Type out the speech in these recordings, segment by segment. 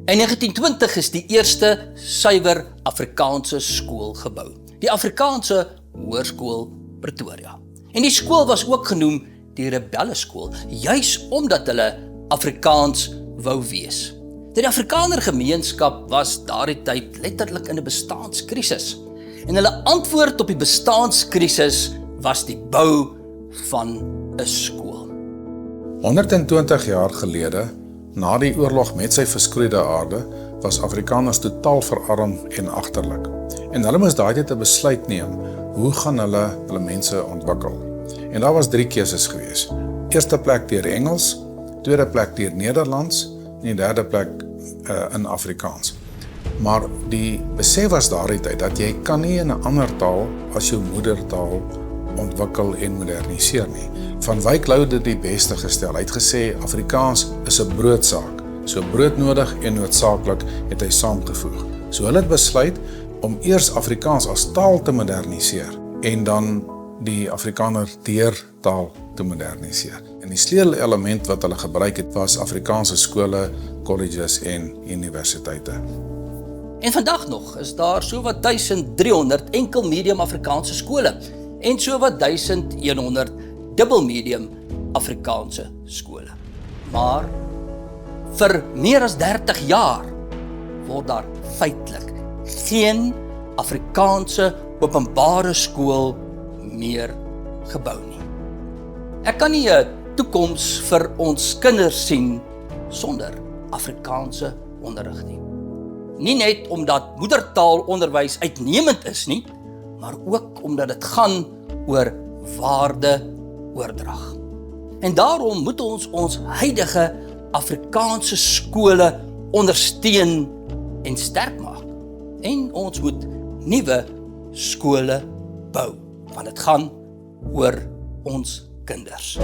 In 1920 is die eerste suiwer Afrikaanse skool gebou, die Afrikaanse Hoërskool Pretoria. En die skool was ook genoem die rebelleskool, juis omdat hulle Afrikaans wou wees. Die Afrikaner gemeenskap was daardie tyd letterlik in 'n bestaanskrisis. En hulle antwoord op die bestaanskrisis was die bou van 'n skool. 120 jaar gelede, na die oorlog met sy verskroeide aarde, was Afrikaners totaal verarm en agterlik. En hulle moes daai tyd 'n besluit neem, hoe gaan hulle mense ontwikkel? En daar was 3 keuses gewees. Eerste plek deur Engels, tweede plek deur Nederlands en die derde plek in Afrikaans. Maar die besef was daardie tyd dat jy kan nie in 'n ander taal as jou moedertaal ontwikkel en moderniseer nie. Van Wyk Louw het dit die beste gestel. Hy het gesê Afrikaans is 'n broodsaak. So broodnodig en noodsaaklik het hy saamgevoeg. So hulle het besluit om eers Afrikaans as taal te moderniseer en dan die Afrikaner deurtaal te moderniseer. En die sleutelelement wat hulle gebruik het was Afrikaanse skole, colleges en universiteite. En vandag nog is daar sowat 1300 enkel medium Afrikaanse skole en sowat 1100 dubbel medium Afrikaanse skole. Maar vir meer as 30 jaar word daar feitelik geen Afrikaanse openbare skool meer gebou nie. Ek kan nie 'n toekoms vir ons kinders sien sonder Afrikaanse onderrig nie. Nie net omdat moedertaalonderwys uitnemend is nie, maar ook omdat dit gaan oor waardeoordrag. En daarom moet ons huidige Afrikaanse skole ondersteun en sterk maak. En ons moet nuwe skole bou, want dit gaan oor ons kinders.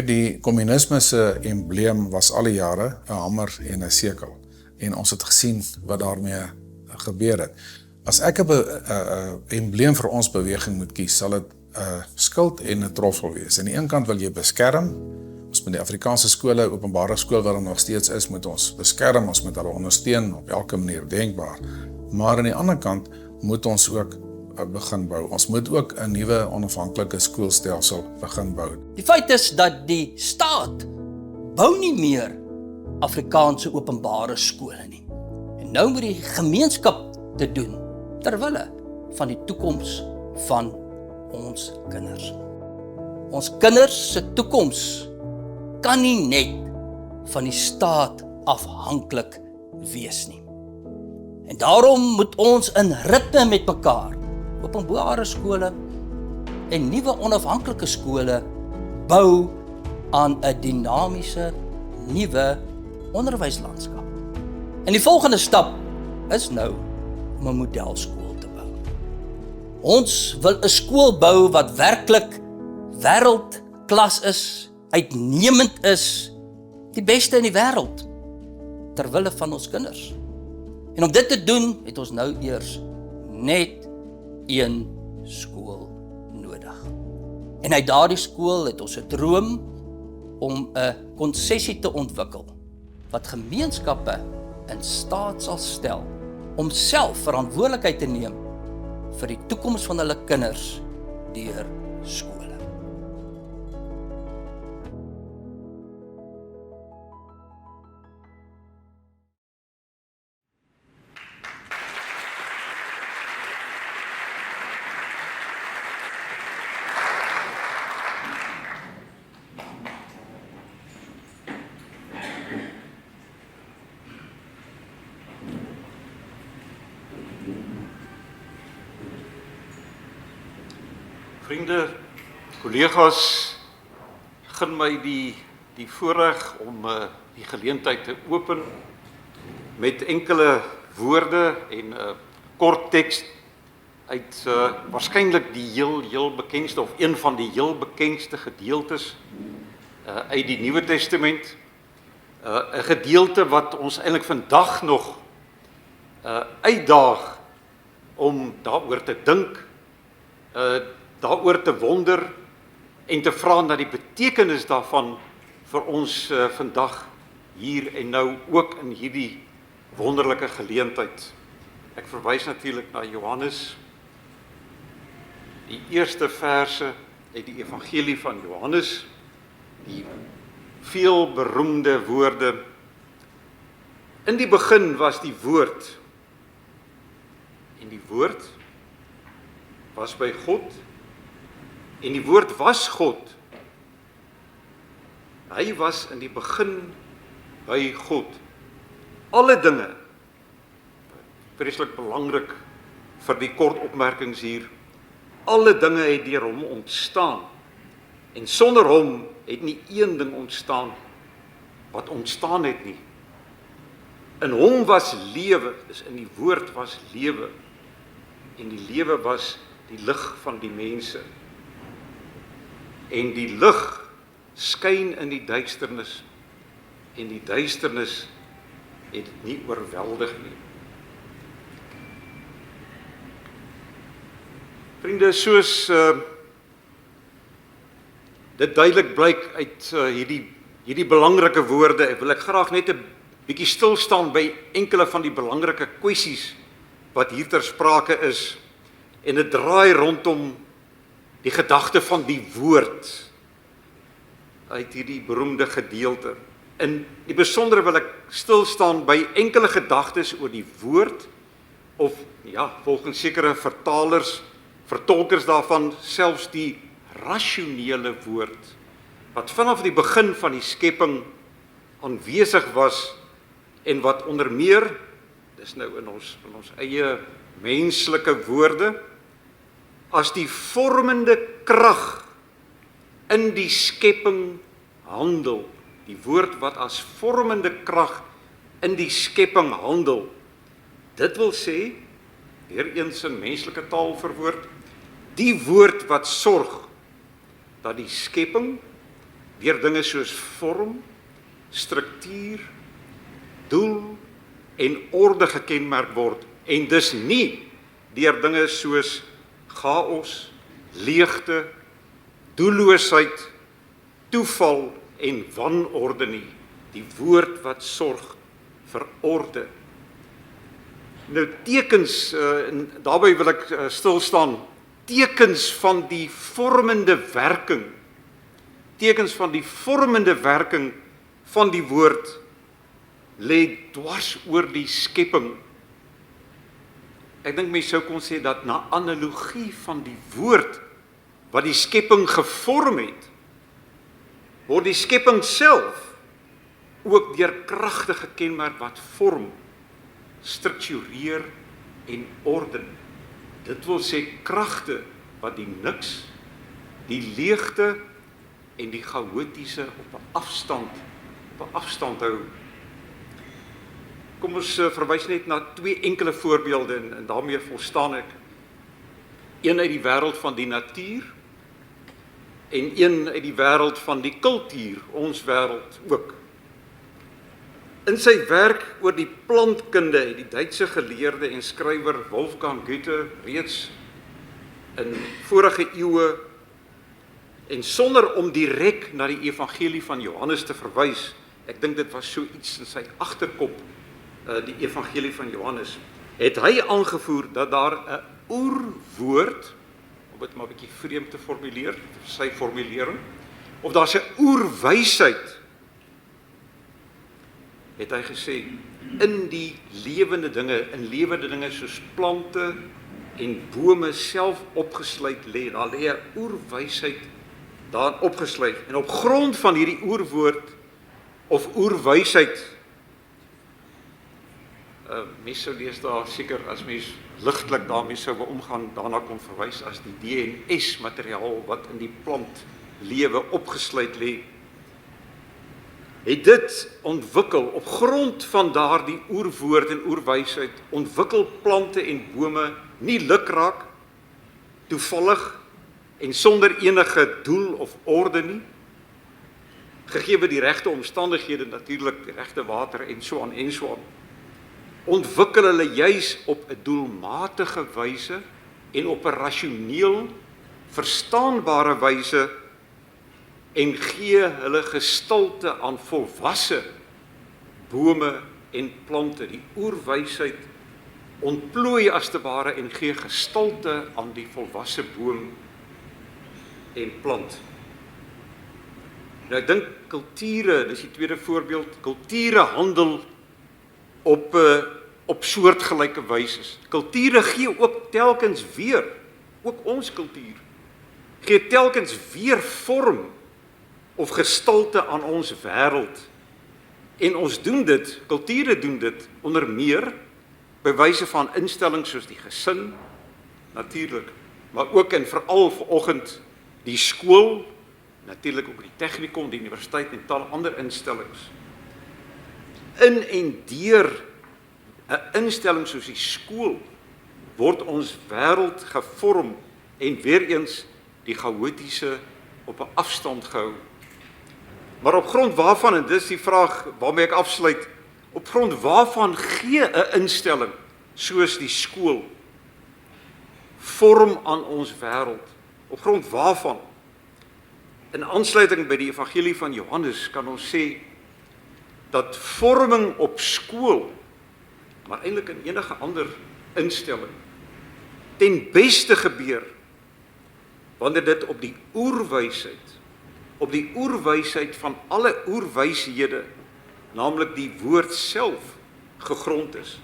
Die kommunisme se embleem was al die jare 'n hamer en 'n sekel. En ons het gesien wat daarmee gebeur het. As ek 'n embleem vir ons beweging moet kies, sal dit 'n skild en 'n troffel wees. Aan die een kant wil jy beskerm. Ons moet die Afrikaanse skole, openbare skool wat er nog steeds is, moet ons beskerm, ons moet hulle ondersteun op elke manier denkbaar. Maar aan die ander kant moet ons ook begin bou. Ons moet ook 'n nuwe onafhanklike skoolstelsel begin bou. Die feit is dat die staat bou nie meer Afrikaanse openbare skole nie. En nou moet die gemeenskap dit doen ter wille van die toekoms van ons kinders. Ons kinders se toekoms kan nie net van die staat afhanklik wees nie. En daarom moet ons in ritme met mekaar openbare skole en nuwe onafhanklike skole bou aan 'n dinamiese nuwe onderwyslandskap. En die volgende stap is nou om 'n modelskool te bou. Ons wil 'n skool bou wat werklik wêreldklas is, uitnemend is, die beste in die wêreld ter wille van ons kinders. En om dit te doen, het ons nou eers net een skool nodig. En uit daardie skool het ons 'n droom om 'n konsessie te ontwikkel wat gemeenskappe in staat sal stel om self verantwoordelikheid te neem vir die toekoms van hulle kinders deur skole. Vriende, collega's, gun my die voorreg om die geleentheid te open met enkele woorde en 'n kort teks uit waarskynlik die heel bekendste of een van die heel bekendste gedeeltes uit die Nuwe Testament, 'n gedeelte wat ons eintlik vandag nog uitdaag om daaroor te dink, daaroor te wonder en te vra na die betekenis daarvan vir ons vandag hier en nou, ook in hierdie wonderlike geleentheid. Ek verwys natuurlik na Johannes, die eerste verse uit die evangelie van Johannes, die veel beroemde woorde. In die begin was die woord, en die woord was by God, en die woord was God. Hy was in die begin by God. Alle dinge, vreeslik belangrik vir die kort opmerkings hier, alle dinge het deur hom ontstaan, en sonder hom het nie een ding ontstaan wat ontstaan het nie. In hom was lewe, dus in die woord was lewe, en die lewe was die lig van die mense. En die lig skyn in die duisternis, en die duisternis het dit nie oorweldig nie. Vriende, soos dit duidelik blyk uit hierdie belangrike woorde, wil ek graag net 'n bietjie stil staan by enkele van die belangrike kwessies wat hier ter sprake is, en dit draai rondom die gedagte van die woord uit hierdie beroemde gedeelte. In die besondere wil ek stil staan by enkele gedagtes oor die woord, of ja, volgens sekere vertolkers daarvan, selfs die rasionele woord, wat vanaf die begin van die skepping aanwesig was, en wat onder meer, dis nou in ons eie menslike woorde, as die vormende krag in die skepping handel, die woord wat as vormende krag in die skepping handel, dit wil sê, weer eens in menslike taal verwoord, die woord wat sorg dat die skepping deur dinge soos vorm, struktuur, doel en orde gekenmerk word, en dus nie deur dinge soos chaos, leegte, doelloosheid, toeval en wanorde nie. Die woord wat sorg vir orde. Nou tekens, en daarby wil ek stil staan, tekens van die vormende werking, van die woord lê dwars oor die skepping. Ek dink mense sou kon sê dat na analogie van die woord wat die skepping gevorm het, word die skepping self ook deur kragte gekenmerk wat vorm, struktureer en orden. Dit wil sê kragte wat die niks, die leegte en die chaotiese op 'n afstand hou. Kom ons verwys net na 2 enkele voorbeelde en daarmee volstaan ek. Een uit die wêreld van die natuur en een uit die wêreld van die kultuur, ons wêreld ook. In sy werk oor die plantkunde het die Duitse geleerde en skrywer Wolfgang Goethe reeds in vorige eeue, en sonder om direk na die evangelie van Johannes te verwys, ek dink dit was so iets in sy agterkop, die evangelie van Johannes, het hy aangevoer dat daar 'n oerwoord, om dit maar 'n bietjie vreemd te formuleer, sy formulering, of daar's 'n oerwysheid, het hy gesê, in die lewende dinge soos plante en bome self opgesluit lê, daar lê 'n oerwysheid daarin opgesluit, en op grond van hierdie oerwoord, of oerwysheid, mens sou lees daar seker, as mens ligtelik daarmee sou omgaan, daarna kon verwys as die DNS materiaal wat in die plantlewe opgesluit lê, het dit ontwikkel, op grond van daardie oerwoord en oerwysheid, ontwikkel plante en bome nie lukraak, toevallig en sonder enige doel of orde nie, gegee die regte omstandighede, natuurlik die regte water en so aan en so aan, ontwikkel hulle juis op 'n doelmatige wyse en op 'n rasioneel, verstaanbare wyse en gee hulle gestalte aan volwasse bome en plante. Die oerwysheid ontplooi as te ware en gee gestalte aan die volwasse boom en plant. Nou ek dink kulture, dis die tweede voorbeeld, kulture handel op soortgelyke wyses. Kulture gee ook telkens weer, ook ons kultuur, gee telkens weer vorm of gestalte aan ons wêreld. En ons doen dit, kulture doen dit, onder meer by wyse van instellings soos die gesin, natuurlik, maar ook en veral vanoggend die skool, natuurlik ook die tegnikum, die universiteit en talle ander instellings. In en deur 'n instelling soos die skool word ons wêreld gevorm en weer eens die chaotiese op 'n afstand gehou. Maar op grond waarvan, en dis die vraag waarmee ek afsluit, op grond waarvan gee 'n instelling soos die skool vorm aan ons wêreld? Op grond waarvan? In aansluiting by die evangelie van Johannes kan ons sê dat vorming op skool, maar eintlik in enige ander instelling, ten beste gebeur wanneer dit op die oerwysheid van alle oerwyshede, naamlik die woord self, gegrond is.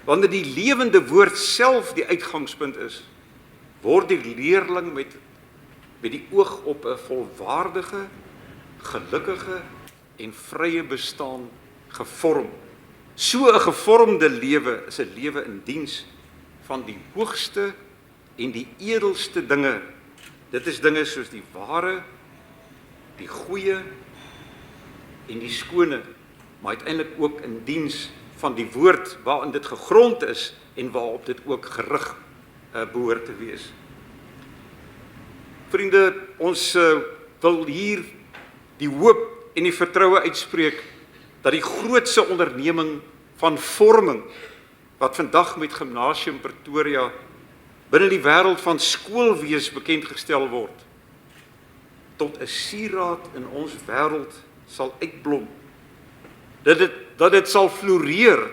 Wanneer die lewende woord self die uitgangspunt is, word die leerling met die oog op 'n volwaardige, gelukkige en vrye bestaan gevorm. So 'n gevormde lewe is 'n lewe in diens van die hoogste en die edelste dinge. Dit is dinge soos die ware, die goeie en die skone, maar uiteindelik ook in diens van die woord waarin dit gegrond is en waarop dit ook gerig behoort te wees. Vriende, ons wil hier die hoop en die vertroue uitspreek dat die grootste onderneming van vorming wat vandag met Gimnasium Pretoria binne die wêreld van skoolwees bekend gestel word, tot 'n sieraad in ons wêreld sal uitblom, dat dit sal floreer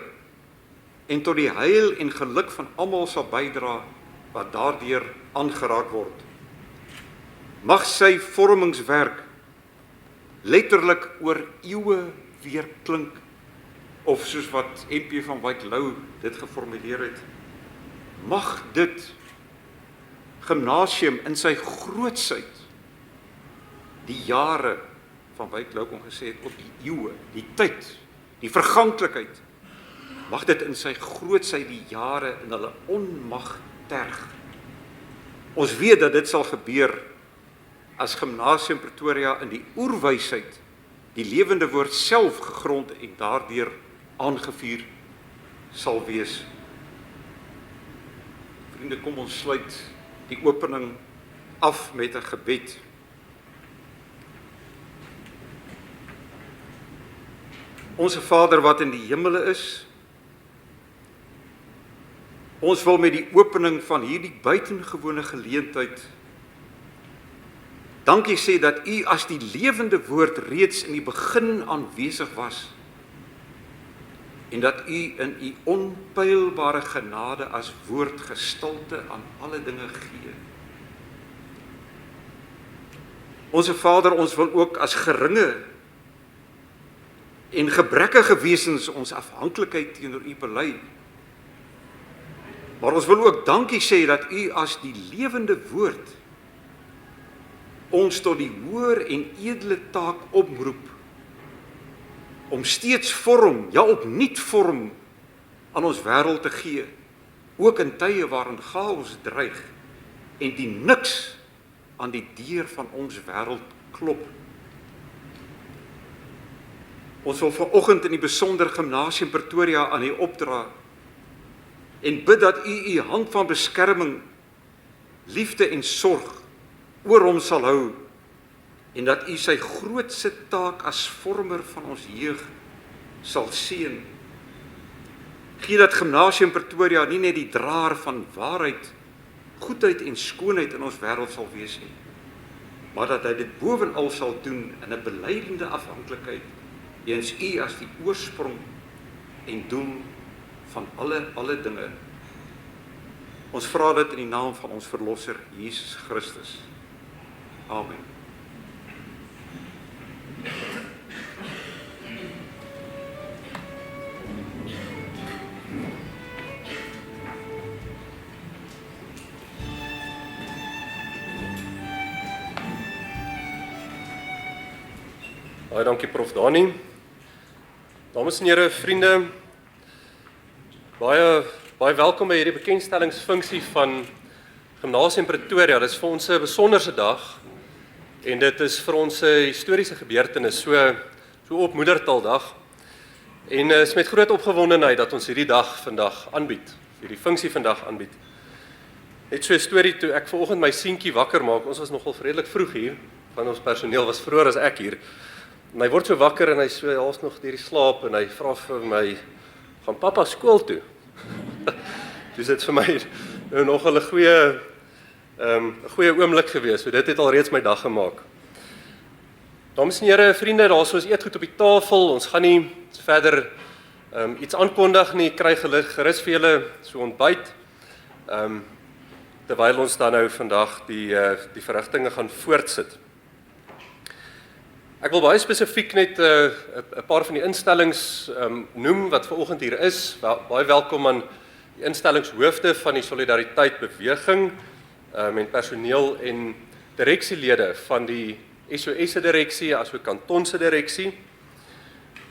en tot die heil en geluk van almal sal bydra wat daardeur aangeraak word. Mag sy vormingswerk letterlik oor eeue weer klink, of soos wat NP van Wyk Lou dit geformuleer het, mag dit gimnasium in sy grootsheid die jare van Wyk Lou kon gesê het, op die eeue, die tyd, die verganklikheid, mag dit in sy grootsheid die jare in hulle onmag terg. Ons weet dat dit sal gebeur as Gimnasium Pretoria in die oerwysheid die lewende woord self gegrond en daardeur aangevuur sal wees. Vriende, kom ons sluit die opening af met 'n gebed. Onse Vader wat in die hemele is, ons wil met die opening van hierdie buitengewone geleentheid dankie sê dat U as die lewende woord reeds in die begin aanwesig was en dat U in U onpylbare genade as woord gestalte aan alle dinge gee. Onse Vader, ons wil ook as geringe en gebrekkige wesens ons afhanklikheid teenoor U bely. Maar ons wil ook dankie sê dat U as die lewende woord ons tot die hoër en edele taak oproep om steeds vorm, ja opnuut vorm aan ons wêreld te gee, ook in tye waarin chaos dreig en die niks aan die deur van ons wêreld klop. Ons wil vanoggend in die besonder Gimnasium Pretoria aan U opdra en bid dat U hand van beskerming, liefde en sorg oor hom sal hou en dat U sy grootste taak as vormer van ons jeug sal seën. Gee dat Gimnasium Pretoria nie net die draer van waarheid, goedheid en skoonheid in ons wêreld sal wees nie, maar dat hy dit bovenal sal doen in 'n beleidende afhanklikheid eens U as die oorsprong en doel van alle dinge. Ons vra dit in die naam van ons Verlosser Jesus Christus. Amen. Baie dankie Prof Dani. Dames en here, vriende, baie welkom by hierdie bekendstellingsfunksie van Gimnasium Pretoria. Dit is vir ons 'n besonderse dag en dit is vir ons 'n historiese gebeurtenis, so op Moedertaaldag. En is met groot opgewondenheid dat ons hierdie dag vandag aanbied, hierdie funksie vandag aanbied. Net so 'n storie toe ek vanoggend my seentjie wakker maak. Ons was nogal redelik vroeg hier, van ons personeel was vroeër as ek hier. En hy word so wakker en hy so half nog deur die slaap en hy vra vir my, gaan pappa skool toe? Dus dit vir my nog 'n goeie oomblik gewees. So dit het al reeds my dag gemaak. Dames en here, vriende, daar is ons eetgoed op die tafel. Ons gaan nie verder iets aankondig nie. Kry gerus vir julle so ontbyt. Terwyl ons dan nou vandag die verrigtinge gaan voortsit. Ek wil baie spesifiek net 'n paar van die instellings noem wat vanoggend hier is. Baie welkom aan die instellingshoofde van die Solidariteit Beweging en personeel en direksielede van die SOS se direksie asook kanton se direksie.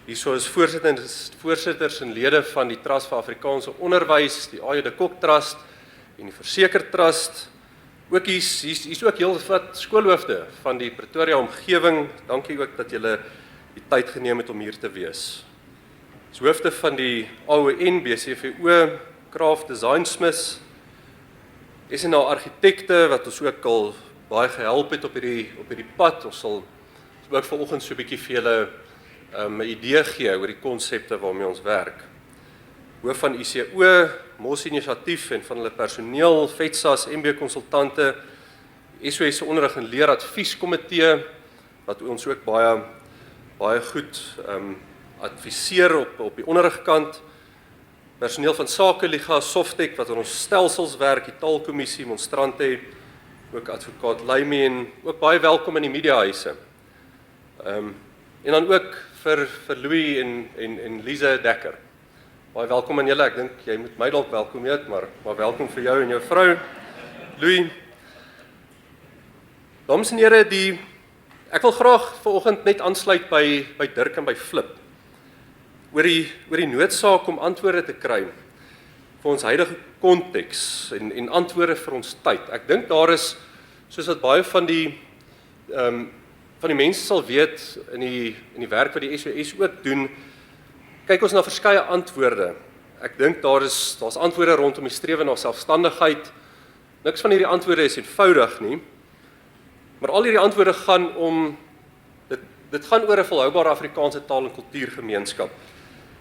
Hierso is voorsitters en lede van die Trust vir Afrikaanse Onderwys, die A.J. de Kok Trust en die Verseker Trust. Ook hier's ook heel wat skoolhoofde van die Pretoria omgewing. Dankie ook dat julle die tyd geneem het om hier te wees. Dis hoofde van die AON, BCVO, Craft Design Smiths, SNA argitekte wat ons ook al baie gehelp het op hierdie pad. Ons sal ook vanoggend so 'n bietjie vir julle 'n idee gee oor die konsepte waarmee ons werk. Hoof van ICO, Mos Inisiatief en van hulle personeel, FETSAS, MB konsultante, SOS se onderrig en leeradvieskomitee wat ons ook baie goed adviseer op die onderrigkant. Personeel van Sakeliga, Softek wat aan ons stelsels werk, die Taalkommissie, Monstrante, ook advokaat Leimi en ook baie welkom in die mediahuise. En dan ook vir Louis en Lise Dekker. Baie welkom aan julle. Ek dink jy moet my dalk welkom heet, maar welkom vir jou en jou vrou, Louis. Dames en here, ek wil graag vanoggend net aansluit by Dirk en by Flip. Oor die noodsaak om antwoorde te kry vir ons huidige konteks en antwoorde vir ons tyd. Ek dink daar is, soos wat baie van die mense sal weet in die werk wat die SOS ook doen, kyk ons na verskeie antwoorde. Ek dink daar's antwoorde rondom die strewe na selfstandigheid. Niks van hierdie antwoorde is eenvoudig nie. Maar al hierdie antwoorde gaan om dit gaan oor 'n volhoubare Afrikaanse taal en kultuurgemeenskap.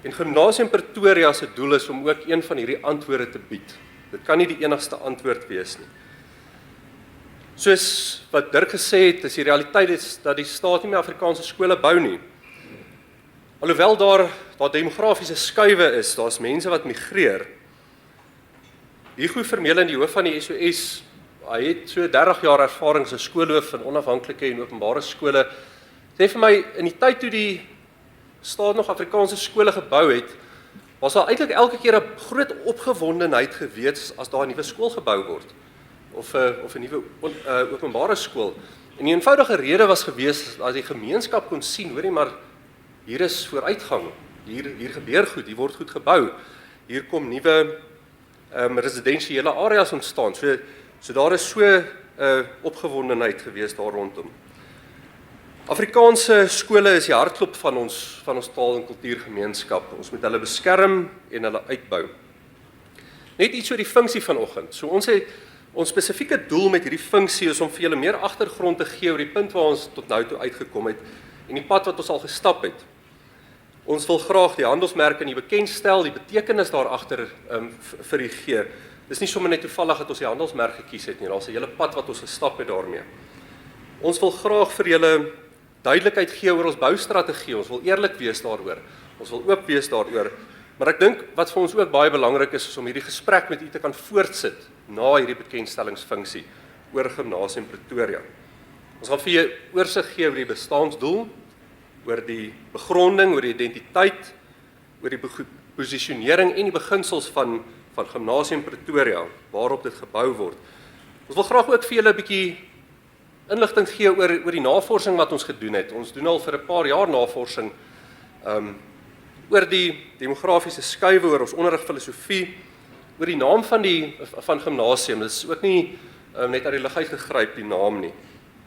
En Gimnasium Pretoria se doel is om ook een van hierdie antwoorde te bied. Dit kan nie die enigste antwoord wees nie. Soos wat Dirk gesê het, is die realiteit dat die staat nie meer Afrikaanse skole bou nie. Alhoewel daar demografiese skuwe is, daar's mense wat migreer. Hugo Vermeulen, die hoof van die SOS, hy het so 30 jaar ervaring as 'n skoolhoof van onafhanklike en openbare skole. Sê vir my, in die tyd toe die staat nog Afrikaanse skole gebou het, was daar eintlik elke keer 'n groot opgewondenheid gewees as daar 'n nuwe skool gebou word of 'n nuwe openbare skool. En die eenvoudige rede was gewees dat die gemeenskap kon sien, hoorie, maar hier is vooruitgang. Hier gebeur goed, hier word goed gebou. Hier kom nuwe residensiële areas ontstaan. So daar is so opgewondenheid gewees daar rondom. Afrikaanse skole is die hartklop van ons taal- en kultuurgemeenskap. Ons moet hulle beskerm en hulle uitbou. Net iets oor die funksie vanoggend. So ons Ons spesifieke doel met hierdie funksie is om vir julle meer agtergrond te gee oor die punt waar ons tot nou toe uitgekom het en die pad wat ons al gestap het. Ons wil graag die handelsmerke nie bekendstel, die betekenis daar agter vir u gee. Dis nie sommer net toevallig dat ons die handelsmerk gekies het nie, daar's 'n hele pad wat ons gestap het daarmee. Ons wil graag vir julle duidelikheid gee oor ons boustrategie. Ons wil eerlik wees daaroor. Ons wil oop wees daaroor. Maar ek dink wat vir ons ook baie belangrik is om hierdie gesprek met u te kan voortsit na hierdie bekendstellingsfunksie oor Gimnasium Pretoria. Ons gaan vir julle oorsig gee oor die bestaansdoel, oor die begronding, oor die identiteit, oor die posisionering en die beginsels van Gimnasium Pretoria, waarop dit gebou word. Ons wil graag ook vir julle 'n bietjie inligting gee oor die navorsing wat ons gedoen het. Ons doen al vir 'n paar jaar navorsing oor die demografiese skuwe, oor ons onderrigfilosofie, oor die naam van gimnasium. Dit is ook nie net uit die lug uit gegryp die naam nie.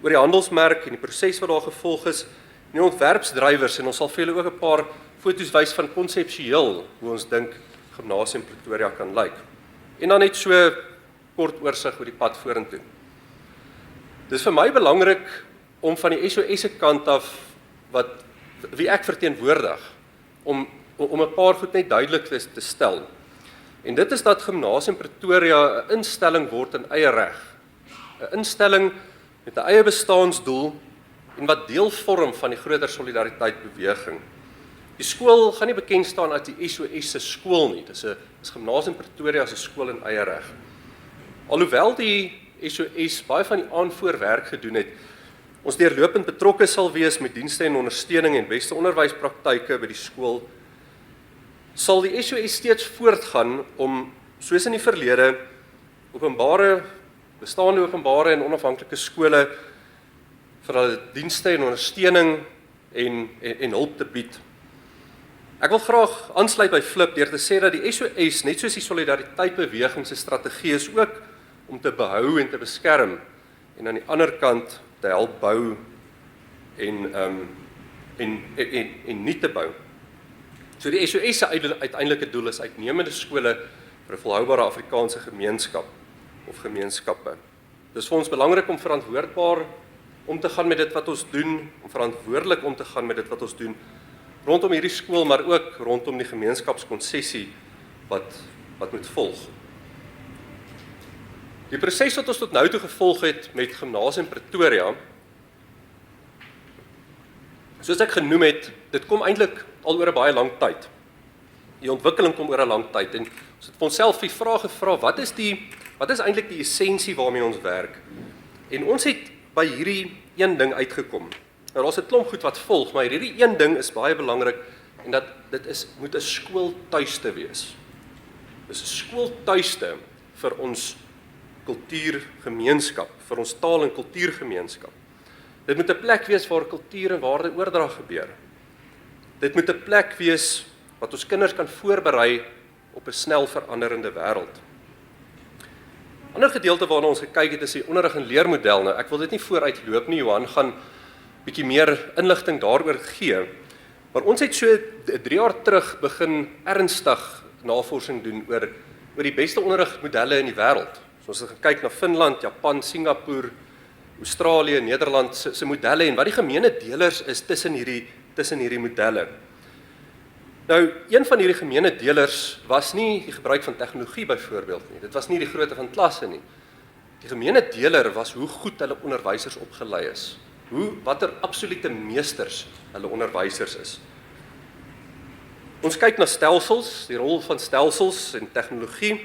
Oor die handelsmerk en die proses wat daar gevolg is, en die ontwerpsdrywers, en ons sal vir julle ook 'n paar foto's wys van konseptueel hoe ons dink Gimnasium Pretoria kan lyk. En dan net so kort oorsig oor die pad vorentoe. Dis vir my belangrik om van die SOS se kant af wie ek verteenwoordig om 'n paar goed net duidelik te stel. En dit is dat Gimnasium Pretoria 'n instelling word in eie reg. 'n Instelling met 'n eie bestaansdoel en wat deel vorm van die groter solidariteit beweging. Die skool gaan nie bekend staan as die SOS se skool nie. Dis Gimnasium Pretoria se skool in eie reg. Alhoewel die SOS baie van die aanvoerwerk gedoen het, ons deurlopend betrokke sal wees met dienste en ondersteuning en beste onderwyspraktyke by die skool, sal die SOS steeds voortgaan om, soos in die verlede, bestaande openbare en onafhanklike skole vir hulle dienste en ondersteuning en hulp te bied. Ek wil graag aansluit by Flip deur te sê dat die SOS, net soos die solidariteitbeweging se strategie is ook om te behou en te beskerm en aan die ander kant te help bou en nie te bou. So die SOS se uiteindelike doel is uitnemende skole vir 'n volhoubare Afrikaanse gemeenskap of gemeenskappe. Dis vir ons belangrik om verantwoordbaar om te gaan met dit wat ons doen, om verantwoordelik om te gaan met dit wat ons doen rondom hierdie skool, maar ook rondom die gemeenskapskonsessie wat moet volg. Die proses wat ons tot nou toe gevolg het met Gimnasium Pretoria, soos ek genoem het, dit kom eintlik al oor 'n baie lang tyd. Die ontwikkeling kom oor 'n lang tyd en ons het vir onsself die vraag gevra, wat is eintlik die essensie waarmee ons werk? En ons het by hierdie een ding uitgekom. Nou daar's 'n klomp goed wat volg, maar hierdie een ding is baie belangrik en dat dit moet 'n skooltuiste wees. Dis 'n skooltuiste vir ons kultuurgemeenskap, vir ons taal- en kultuurgemeenskap. Dit moet 'n plek wees waar kultuur en waardeoordrag gebeur. Dit moet 'n plek wees wat ons kinders kan voorberei op 'n snel veranderende wêreld. Ander gedeelte waarna ons gekyk het is die onderrig en leermodel. Nou, ek wil dit nie vooruitloop nie, Johan gaan bietjie meer inligting daaroor gee. Maar ons het so 3 jaar terug begin ernstig navorsing doen oor die beste onderrigmodelle in die wêreld. So ons het gekyk na Finland, Japan, Singapore, Australië, Nederland se modelle en wat die gemeene delers is tussen hierdie modelle. Nou, een van hierdie gemeene delers was nie die gebruik van tegnologie byvoorbeeld nie. Dit was nie die grootte van klasse nie. Die gemeene deler was hoe goed hulle onderwysers opgelei is. Watter absolute meesters hulle onderwysers is. Ons kyk na stelsels, die rol van stelsels en tegnologie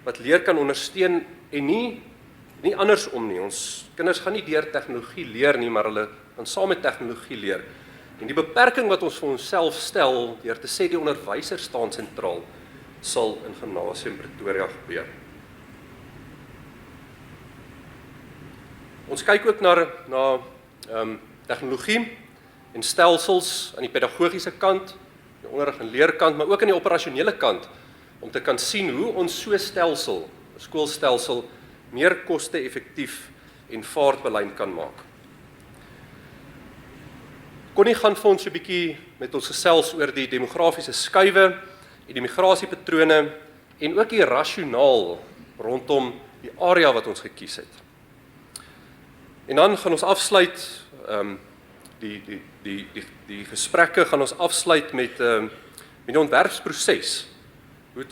wat leer kan ondersteun en nie andersom nie. Ons kinders gaan nie deur tegnologie leer nie, maar hulle gaan saam met tegnologie leer. En die beperking wat ons vir onsself stel deur te sê die onderwyser staan sentraal, sal in Gimnasium Pretoria gebeur. Ons kyk ook na tegnologie en stelsels aan die pedagogiese kant, die onderrig en leerkant, maar ook aan die operasionele kant, om te kan sien hoe ons so stelsel, skoolstelsel, meer koste-effektief en vaartbelyn kan maak. Connie gaan vir ons 'n bietjie met ons gesels oor die demografiese skuwe en die migrasiepatrone en ook die rasionaal rondom die area wat ons gekies het. En dan gaan ons afsluit, die gesprekke gaan ons afsluit met 'n ontwerpsproses. Want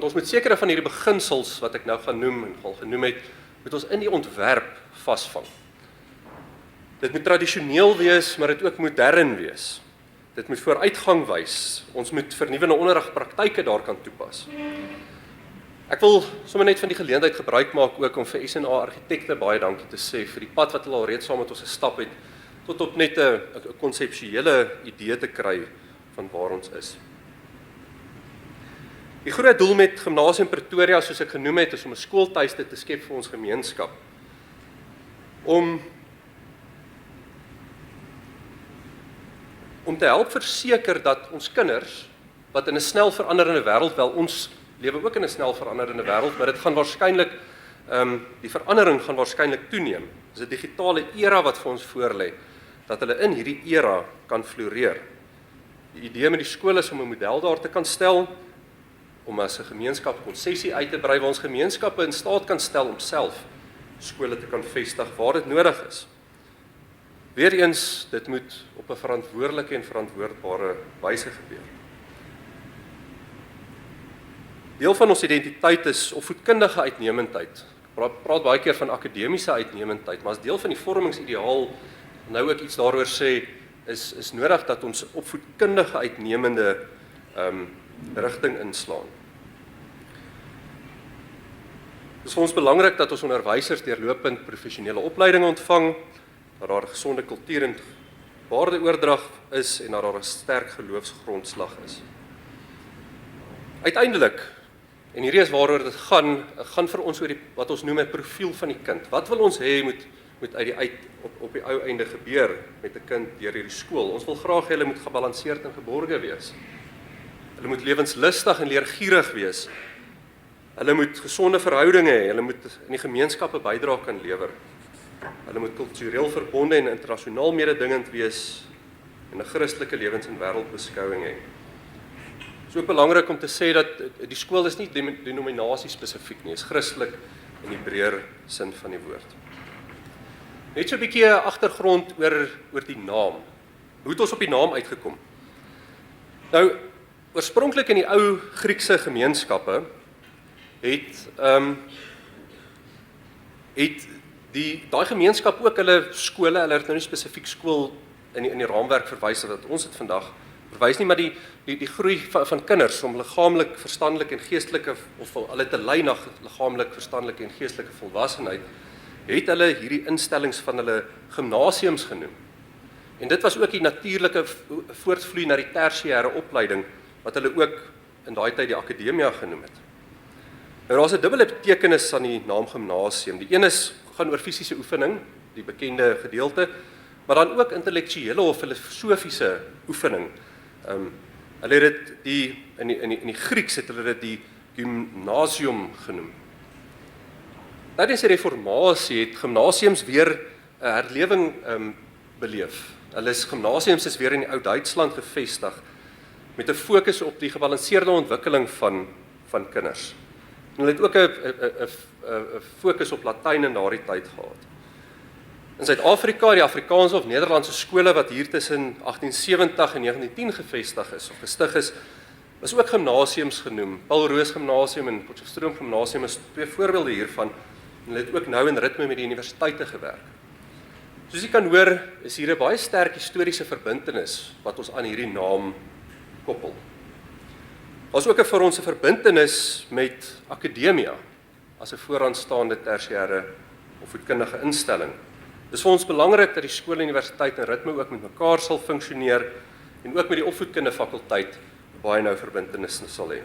ons moet sekere van hierdie beginsels wat ek nou gaan noem en al genoem het, moet ons in die ontwerp vasvang. Dit moet tradisioneel wees, maar dit ook modern wees. Dit moet vooruitgang wys. Ons moet vernuwende onderrigpraktyke daar kan toepas. Ek wil sommer net van die geleentheid gebruik maak ook om vir SNA argitekte baie dankie te sê vir die pad wat hulle al reeds saam met ons gestap het, tot op net 'n konseptuele idee te kry van waar ons is. Die groot doel met Gimnasium Pretoria, soos ek genoem het, is om 'n skooltuiste te skep vir ons gemeenskap. Om te help verseker dat ons kinders, wat in 'n snel veranderende wêreld, wel ons lewe ook in 'n snel veranderende wêreld, maar dit gaan waarskynlik, die verandering gaan waarskynlik toeneem. Dis 'n digitale era wat vir ons voorlê, dat hulle in hierdie era kan floreer. Die idee met die skool is om 'n model daar te kan stel, om as 'n gemeenskap konsessie uit te brei waar ons gemeenskappe in staat kan stel om self skole te kan vestig waar dit nodig is. Weereens, dit moet op 'n verantwoordelike en verantwoordbare wyse gebeur. Deel van ons identiteit is opvoedkundige uitnemendheid. Ek praat baie keer van akademiese uitnemendheid, maar as deel van die vormingsideaal nou ook iets daaroor sê, is nodig dat ons opvoedkundige uitnemende rigting inslaan. Dit is vir ons belangrik dat ons onderwysers deurlopend professionele opleiding ontvang, dat daar 'n gesonde kultuur en waardeoordrag is en dat daar 'n sterk geloofsgrondslag is. Uiteindelik, en hierdie is waaroor dit gaan vir ons oor wat ons noem 'n profiel van die kind. Wat wil ons hê moet op die ou einde gebeur met 'n kind deur hierdie skool? Ons wil graag hê hulle moet gebalanseerd en geborge wees. Hulle moet lewenslustig en leergierig wees. Hulle moet gesonde verhoudinge hê, hulle moet in die gemeenskappe bydra kan lewer. Hulle moet kultureel verbonde en internasionaal mededingend wees en 'n Christelike lewens- en wêreldbeskouing hê. So belangrik om te sê dat die skool is nie denominasie spesifiek nie, is Christelik in die breër sin van die woord. Net so 'n bietjie agtergrond oor die naam. Hoe het ons op die naam uitgekom? Nou, oorspronklik in die ou Griekse gemeenskappe het daai gemeenskap ook hulle skole, hulle het nou nie spesifiek skool in die raamwerk verwys wat ons het vandag verwys nie, maar die groei van kinders om liggaamlik, verstandelik en geestelike of hulle te lei na liggaamlik, verstandelike en geestelike volwassenheid, het hulle hierdie instellings van hulle gimnasiums genoem. En dit was ook die natuurlike voortvloei na die tersiêre opleiding wat hulle ook in daai tyd die akademia genoem het. Nou daar's 'n dubbele betekenis aan die naam gimnasium. Die een gaan oor fisiese oefening, die bekende gedeelte, maar dan ook intellektuele of filosofiese oefening. Hulle het dit in die Grieks het hulle dit die gymnasium genoem. Tydens die reformatie het gimnasiums weer 'n herlewing beleef. Gimnasiums is weer in die ou Duitsland gevestig met 'n fokus op die gebalanseerde ontwikkeling van kinders. En hulle het ook 'n fokus op Latyn in daardie tyd gehad. In Suid-Afrika, die Afrikaanse of Nederlandse skole wat hier tussen 1870 en 1910 gevestig is of gestig is, was ook gimnasiums genoem. Paul Roos Gimnasium en Potchefstroom Gimnasium is twee voorbeelde hiervan. En hulle het ook nou in ritme met die universiteite gewerk. Soos jy kan hoor, is hier 'n baie sterk historiese verbintenis wat ons aan hierdie naam koppel. Daar's ook vir ons 'n verbintenis met akademia as 'n vooraanstaande tersiêre opvoedkundige instelling. Dis vir ons belangrik dat die skool en universiteit in ritme ook met mekaar sal funksioneer en ook met die opvoedkundige fakulteit baie nou verbintenisse sal hê.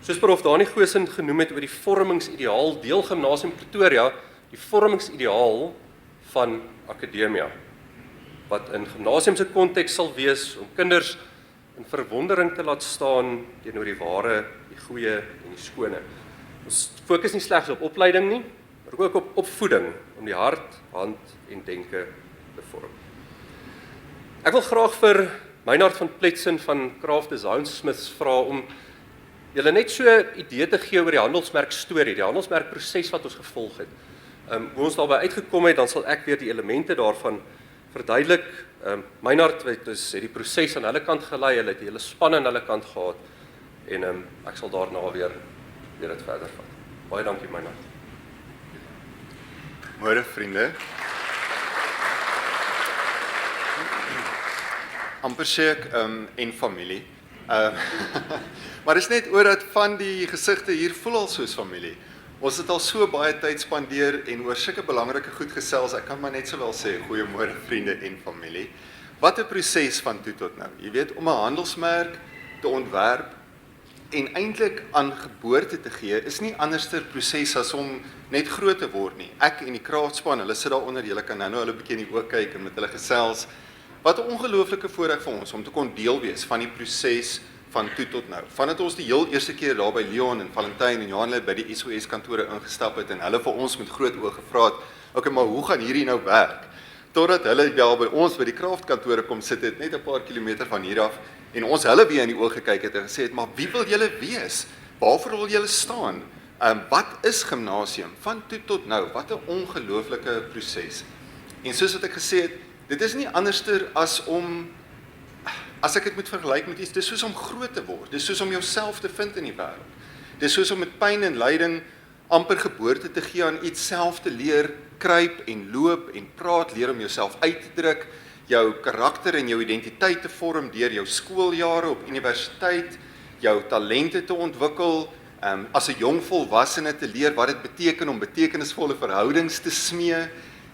Soos Prof Dani Goosen genoem het oor die vormingsideaal deel Gimnasium Pretoria, die vormingsideaal van akademia, wat in gimnasium se konteks sal wees om kinders in verwondering te laat staan teenoor die ware, die goeie en die skone. Ons fokus nie slegs op opleiding nie, maar ook op opvoeding om die hart, hand en denke te vorm. Ek wil graag vir Meinhard van Pletsen van Craft Design Smiths vra om julle net so 'n idee te gee oor die handelsmerk storie, die handelsmerk proses wat ons gevolg het. Hoe ons daarby uitgekom het, dan sal ek weer die elemente daarvan verduidelik. Meinhard het die proses aan hulle kant gelei, hulle het die hele span aan hulle kant gehad en ek sal daarna weer dit verder vat. Baie dankie Meinhard. Môre vriende. Amper sê ek en familie. Maar is net oor dat van die gesigte hier voel al soos familie. Ons het al so baie tyd spandeer en oor sulke belangrike goed gesels. Ek kan maar net sowel sê goeiemôre vriende en familie. Wat 'n proses van toe tot nou. Jy weet, om 'n handelsmerk te ontwerp en eintlik aan geboorte te gee is nie anderster proses as om net groot te word nie. Ek en die kraagspan, hulle sit daaronder, julle kan nou hulle 'n bietjie in die oë kyk en met hulle gesels. Wat 'n ongelooflike voorreg vir ons om te kon deel wees van die proses van toe tot nou. Vandat ons die heel eerste keer daar by Leon en Valentyn en Johan by die SOS kantore ingestap het en hulle vir ons met groot oë gevra het, "Oké, maar hoe gaan hierdie nou werk?" Totdat hulle daar by ons by die Kraft kantore kom sit het, net 'n paar kilometer van hier af, en ons hulle weer in die oë gekyk het en gesê het, "Maar wie wil julle wees? Waarvoor wil julle staan? Wat is gimnasium van toe tot nou? Wat 'n ongelooflike proses." En soos wat ek gesê het, dit is nie anderster as om, as ek dit moet vergelyk met iets, dis soos om groot te word, dis soos om jouself te vind in die wêreld. Dis soos om met pyn en lyding amper geboorte te gee aan iets, self te leer kruip en loop en praat, leer om jouself uit te druk, jou karakter en jou identiteit te vorm deur jou skooljare op universiteit, jou talente te ontwikkel, as 'n jong volwassene te leer wat dit beteken om betekenisvolle verhoudings te smee,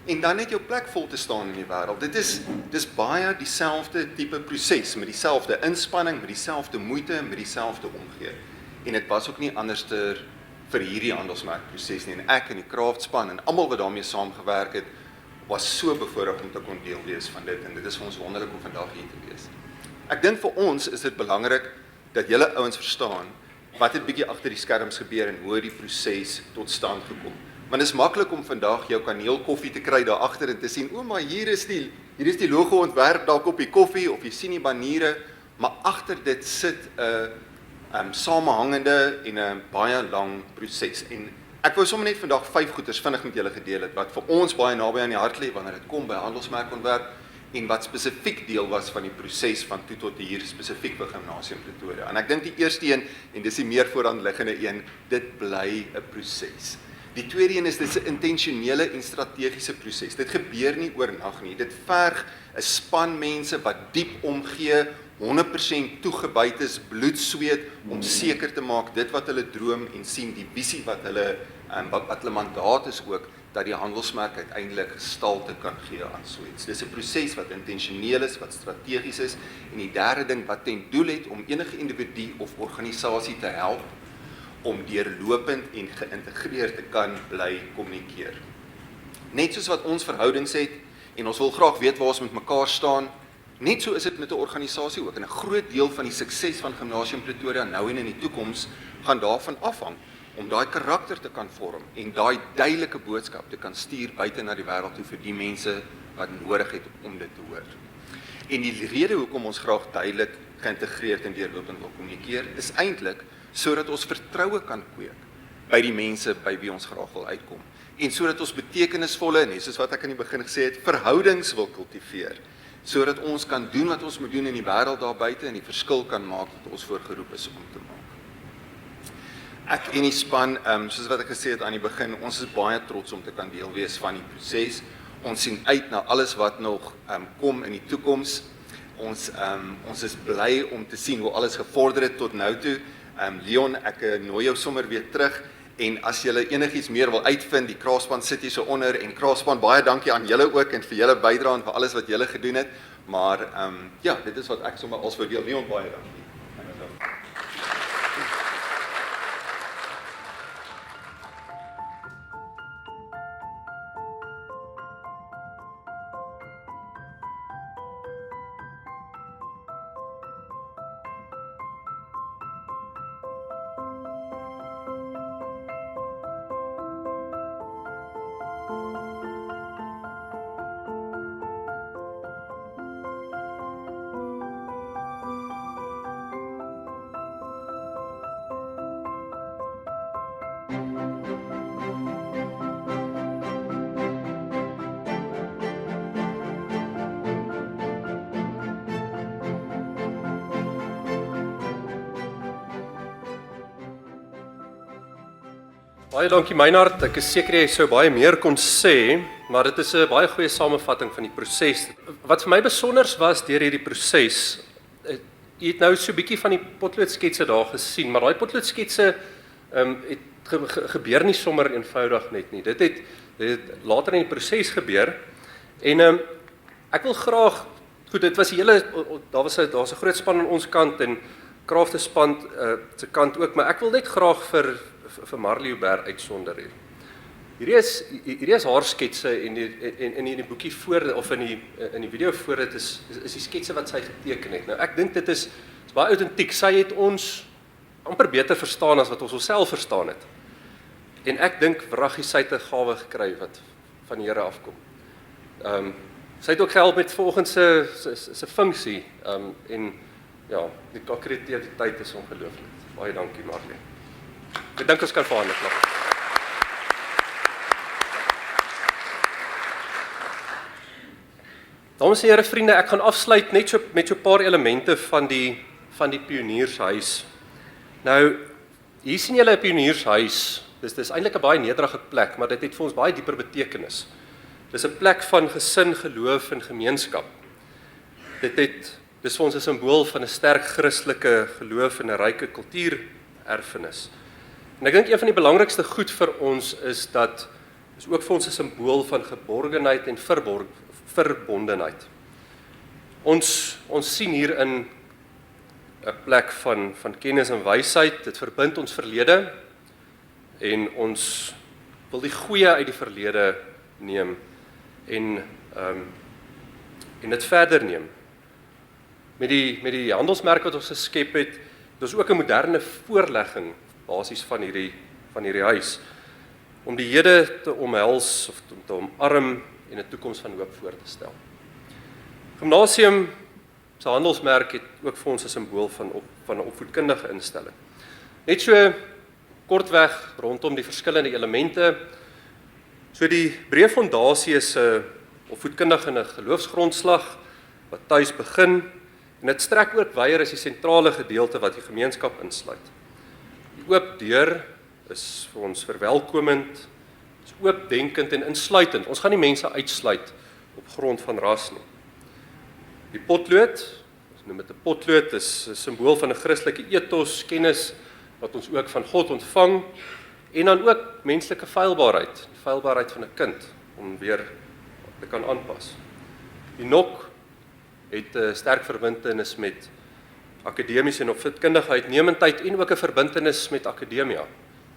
en dan net jou plek vol te staan in die wêreld. Dis baie dieselfde tipe proses, met dieselfde inspanning, met dieselfde moeite, met dieselfde omgee. En dit was ook nie anderster vir hierdie handelsmerkproses nie. En ek en die kraftspan en almal wat daarmee saamgewerk het, was so bevoorreg om te kon deel wees van dit. En dit is vir ons wonderlik om vandag hier te wees. Ek dink vir ons is dit belangrik dat julle ouens verstaan wat het bietjie agter die skerms gebeur en hoe die proses tot stand gekom. Want dit is maklik om vandag jou kaneelkoffie te kry daar agter en te sien, o, maar hier is die logo ontwerp dalk op die koffie of jy sien die baniere, maar agter dit sit 'n samehangende en 'n baie lang proses. En ek wou sommer net vandag 5 goeters vinnig met julle gedeel het wat vir ons baie naby aan die hart lê wanneer dit kom by handelsmerkontwerp en wat spesifiek deel was van die proses van toe tot hier spesifiek vir Gimnasium Pretoria. En ek dink die eerste een, en dis die meer voorhandliggende een, dit bly 'n proses. Die tweede een is dit 'n intentionele en strategiese proses. Dit gebeur nie oornag nie. Dit verg 'n span mense wat diep omgee, 100% toegewy is, bloed sweet om seker te maak dit wat hulle droom en sien, die visie wat hulle mandaat is ook, dat die handelsmerk uiteindelik gestalte kan gee aan so iets. Dis 'n proses wat intentioneel is, wat strategies is, en die derde ding wat ten doel het om enige individu of organisasie te help om deurlopend en geïntegreerd te kan bly kommunikeer. Net soos wat ons verhoudings het, en ons wil graag weet waar ons met mekaar staan, net so is dit met 'n organisasie ook, en 'n groot deel van die sukses van Gimnasium Pretoria nou en in die toekoms gaan daarvan afhang, om daai karakter te kan vorm, en daai duidelike boodskap te kan stuur buite na die wêreld toe vir die mense wat nodig het om dit te hoor. En die rede hoekom ons graag duidelik geïntegreerd en deurlopend wil kommunikeer, is eintlik sodat ons vertroue kan kweek by die mense by wie ons graag wil uitkom. En sodat ons betekenisvolle, net soos wat ek aan die begin gesê het, verhoudings wil kultiveer, sodat ons kan doen wat ons moet doen in die wêreld daar buite en die verskil kan maak wat ons voorgeroep is om te maak. Ek en die span, soos wat ek gesê het aan die begin, ons is baie trots om te kan deel wees van die proses. Ons sien uit na alles wat nog kom in die toekoms. Ons is bly om te sien hoe alles gevorder het tot nou toe. Leon, ek nooi jou sommer weer terug, en as julle enigiets meer wil uitvind, die Kraagspan sit hier so onder, en Kraagspan, baie dankie aan julle ook, en vir julle bydrae en vir alles wat julle gedoen het, maar ja, dit is wat ek sommer als vir deel. Leon, baie dankie. Baie dankie Meinhard. Ek is seker jy sou baie meer kon sê, maar dit is 'n baie goeie samevatting van die proses. Wat vir my besonders was deur hierdie proses, jy het nou so 'n bietjie van die potloodsketse daar gesien, maar daai potloodsketse het gebeur nie sommer eenvoudig net nie. Dit het later in die proses gebeur en ek wil graag goed, dit was die hele daar's 'n groot span aan ons kant en Kraafte span se kant ook, maar ek wil net graag vir Marlie Huber uitsonder hier. Hierdie is haar sketse en in die boekie voor of in die video voor dit is die sketse wat sy geteken het. Nou ek dink dit is baie autentiek. Sy het ons amper beter verstaan as wat ons onsself verstaan het. En ek dink wraggie sy het 'n gawe gekry wat van die Here afkom. Sy het ook gehelp met vanoggend se funksie en ja, die kreatiwiteit is ongelooflik. Baie dankie Marlie. Ek dink ons kan vir haar klap. Dames en here vriende, ek gaan afsluit net so met so 'n paar elemente van die pioniershuis. Nou, hier sien julle 'n pioniershuis. Dis eintlik 'n baie nederige plek, maar dit het vir ons baie dieper betekenis. Dis 'n plek van gesin, geloof en gemeenskap. Dis vir ons 'n simbool van 'n sterk Christelike geloof en 'n ryke kultuurerfenis. En ek dink een van die belangrikste goed vir ons is dat is ook vir ons 'n simbool van geborgenheid en verbondenheid. Ons sien hier in 'n plek van kennis en wysheid, dit verbind ons verlede en ons wil die goeie uit die verlede neem en dit verder neem. Met die handelsmerk wat ons geskep het, dis ook 'n moderne voorlegging basies van hierdie huis om die hede te omhels of te omarm en 'n toekoms van hoop voor te stel. Gimnasium se handelsmerk het ook vir ons 'n simbool van 'n opvoedkundige instelling. Net so kortweg rondom die verskillende elemente. So die breë fondasie is 'n opvoedkundige en 'n geloofsgrondslag wat tuis begin en dit strek ook wyer as die sentrale gedeelte wat die gemeenskap insluit. Die oop deur is vir ons verwelkomend, is oopdenkend en insluitend. Ons gaan nie mense uitsluit op grond van ras nie. Die potlood, ons noem dit 'n potlood, is 'n simbool van 'n Christelike ethos, kennis wat ons ook van God ontvang en dan ook menslike feilbaarheid, die feilbaarheid van 'n kind om weer te kan aanpas. Die nok het 'n sterk verbintenis met akademiese en opvoedkundige uitnemendheid en ook 'n verbintenis met akademia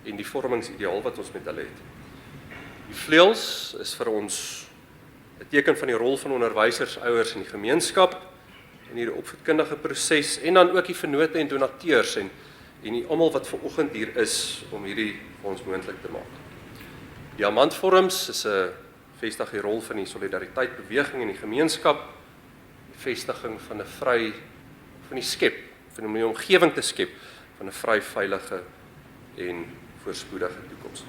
en die vormingsideaal wat ons met hulle het. Die vleuels is vir ons 'n teken van die rol van onderwysers, ouers in die gemeenskap in hierdie opvoedkundige proses en dan ook die vennote en donateurs en die almal wat vanoggend hier is om hierdie vir ons moontlik te maak. Diamantvorms is 'n vestig die rol van die solidariteit beweging in die gemeenskap, die vestiging van 'n van die skep, van 'n omgewing te skep van 'n vry, veilige en voorspoedige toekoms.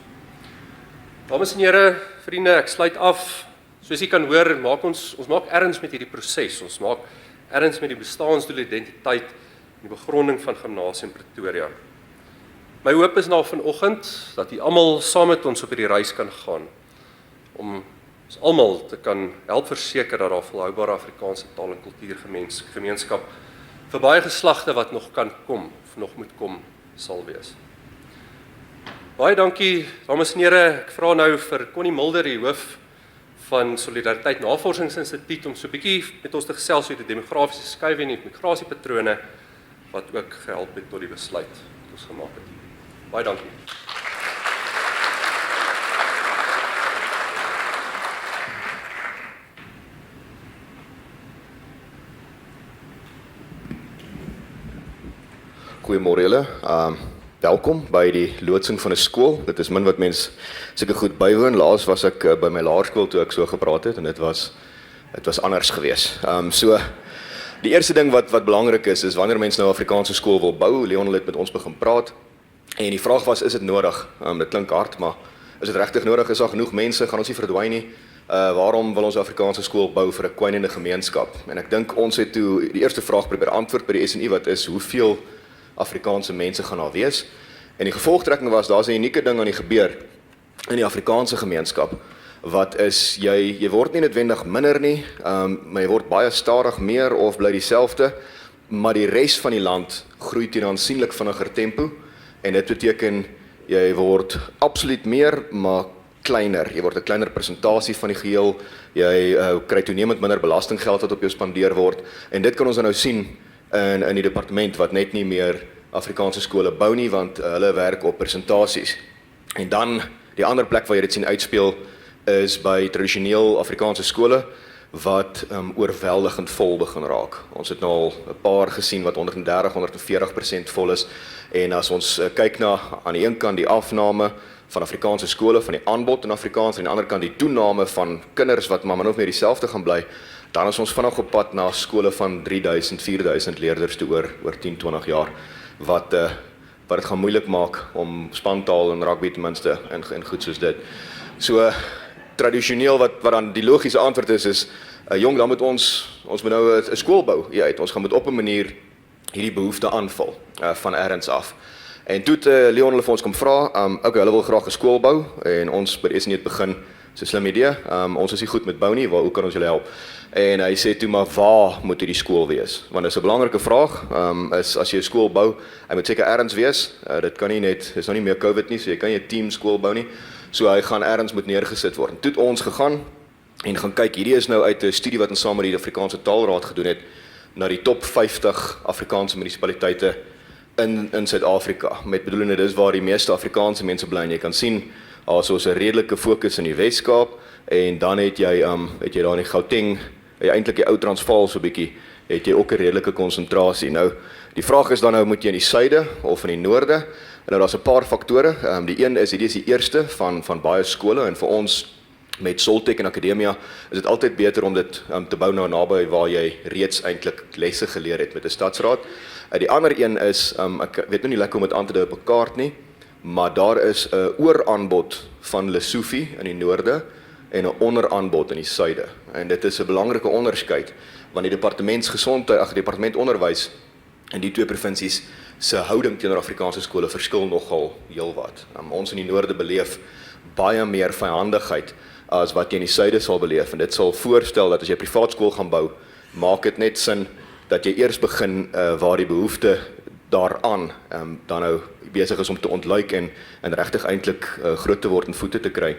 Dames en here, vriende, ek sluit af. Soos jy kan hoor, ons maak erns met hierdie proses. Ons maak erns met die bestaansdoel, identiteit en die begronding van Gimnasium Pretoria. My hoop is nou vanoggend dat jy almal saam met ons op hierdie reis kan gaan om ons almal te kan help verseker dat daar volhoubare Afrikaanse taal en kultuurgemeenskap vir baie geslagte wat nog kan kom of nog moet kom sal wees. Baie dankie, dames en here. Ek vra nou vir Connie Mulder, die hoof van Solidariteit Navorsingsinstituut om so 'n bietjie met ons te gesels oor die demografiese skuiwe en die migrasiepatrone wat ook gehelp het tot die besluit wat ons gemaak het. Baie dankie. Goeiemôre julle. Welkom by die loodsing van 'n skool. Dit is min wat mens seker goed bywoon. Laas was ek by my laerskool toe ek so gepraat het en dit was anders geweest. So die eerste ding wat belangrik is wanneer mense nou 'n Afrikaanse skool wil bou, Leon het met ons begin praat en die vraag was, is dit nodig? Dit klink hard, maar is dit regtig nodig? Is daar genoeg mense? Gaan ons nie verdwyn nie? Waarom wil ons 'n Afrikaanse skool bou vir 'n kwynende gemeenskap? En ek dink ons het toe die eerste vraag probeer antwoord by die SNU wat is hoeveel Afrikaanse mense gaan daar wees. En die gevolgtrekking was, daar's 'n unieke ding aan die gebeur in die Afrikaanse gemeenskap, wat is, jy word nie noodwendig minder nie, maar jy word baie stadig meer of bly dieselfde, maar die res van die land groei teen 'n aansienlik vinniger tempo, en dit beteken, jy word absoluut meer, maar kleiner. Jy word 'n kleiner persentasie van die geheel, jy kry toenemend minder belastinggeld wat op jou spandeer word, en dit kan ons nou sien in die departement wat net nie meer Afrikaanse skole bou nie, want hulle werk op persentasies. En dan, die ander plek waar jy dit sien uitspeel, is by tradisioneel Afrikaanse skole, wat oorweldigend vol begin raak. Ons het nou al 'n paar gesien wat 130-140% vol is, en as ons kyk na, aan die een kant die afname van Afrikaanse skole, van die aanbod in Afrikaans, en aan die ander kant die toename van kinders wat maar min of meer dieselfde gaan bly, dan is ons vinnig op pad na skole van 3000, 4000 leerders toe oor 10-20 jaar, wat dit gaan moeilik maak om spantaal en rugby ten minste, en goed soos dit. So, tradisioneel wat dan die logiese antwoord is jong, dan moet ons moet nou 'n skool bou uit. Ons gaan moet op 'n manier hierdie behoefte aanvul van ergens af. En toe het Leon hulle vir ons kom vra, okay, hulle wil graag 'n skool bou, en ons by die eerste net begin, so 'n slim idee, ons is nie goed met bou nie, hoe kan ons julle help? En hy sê toe, maar waar moet hierdie skool wees? Want dit is 'n belangrike vraag, is as jy 'n skool bou, hy moet seker ergens wees, dit kan nie net, is nou nie meer COVID nie, so jy kan nie 'n team skool bou nie, so hy gaan ergens moet neergesit word. En toe het ons gegaan, en gaan kyk, hierdie is nou uit 'n studie wat ons saam met die Afrikaanse Taalraad gedoen het, na die top 50 Afrikaanse munisipaliteite in Suid-Afrika, met bedoelende dis waar die meeste Afrikaanse mense bly, en jy kan sien, soos 'n redelike fokus in die Weskaap, en dan het jy daar in die Gauteng, eintlik die ou Transvaal so bietjie, het jy ook 'n redelike konsentrasie. Nou, die vraag is dan nou, moet jy in die suide of in die noorde? En nou, daar's 'n paar faktore. Die een is, hierdie is die eerste van baie skole, en vir ons met Soltech en Akademia is dit altyd beter om dit te bou nou naby waar jy reeds eintlik lesse geleer het met 'n stadsraad. Die ander een is, ek weet nou nie lekker om dit aan te dui op 'n kaart nie, maar daar is 'n ooraanbod van Lesofie in die noorde en 'n onderaanbod in die suide. En dit is 'n belangrike onderskeid, want die departement onderwys in die twee provinsies se houding teenoor Afrikaanse skole verskil nogal heelwat. Ons in die noorde beleef baie meer vyandigheid as wat jy in die suide sal beleef, en dit sal voorstel dat as jy 'n privaat skool gaan bou, maak dit net sin dat jy eers begin waar die behoefte daaraan dan nou besig is om te ontluik en regtig eintlik groot te word en voete te kry.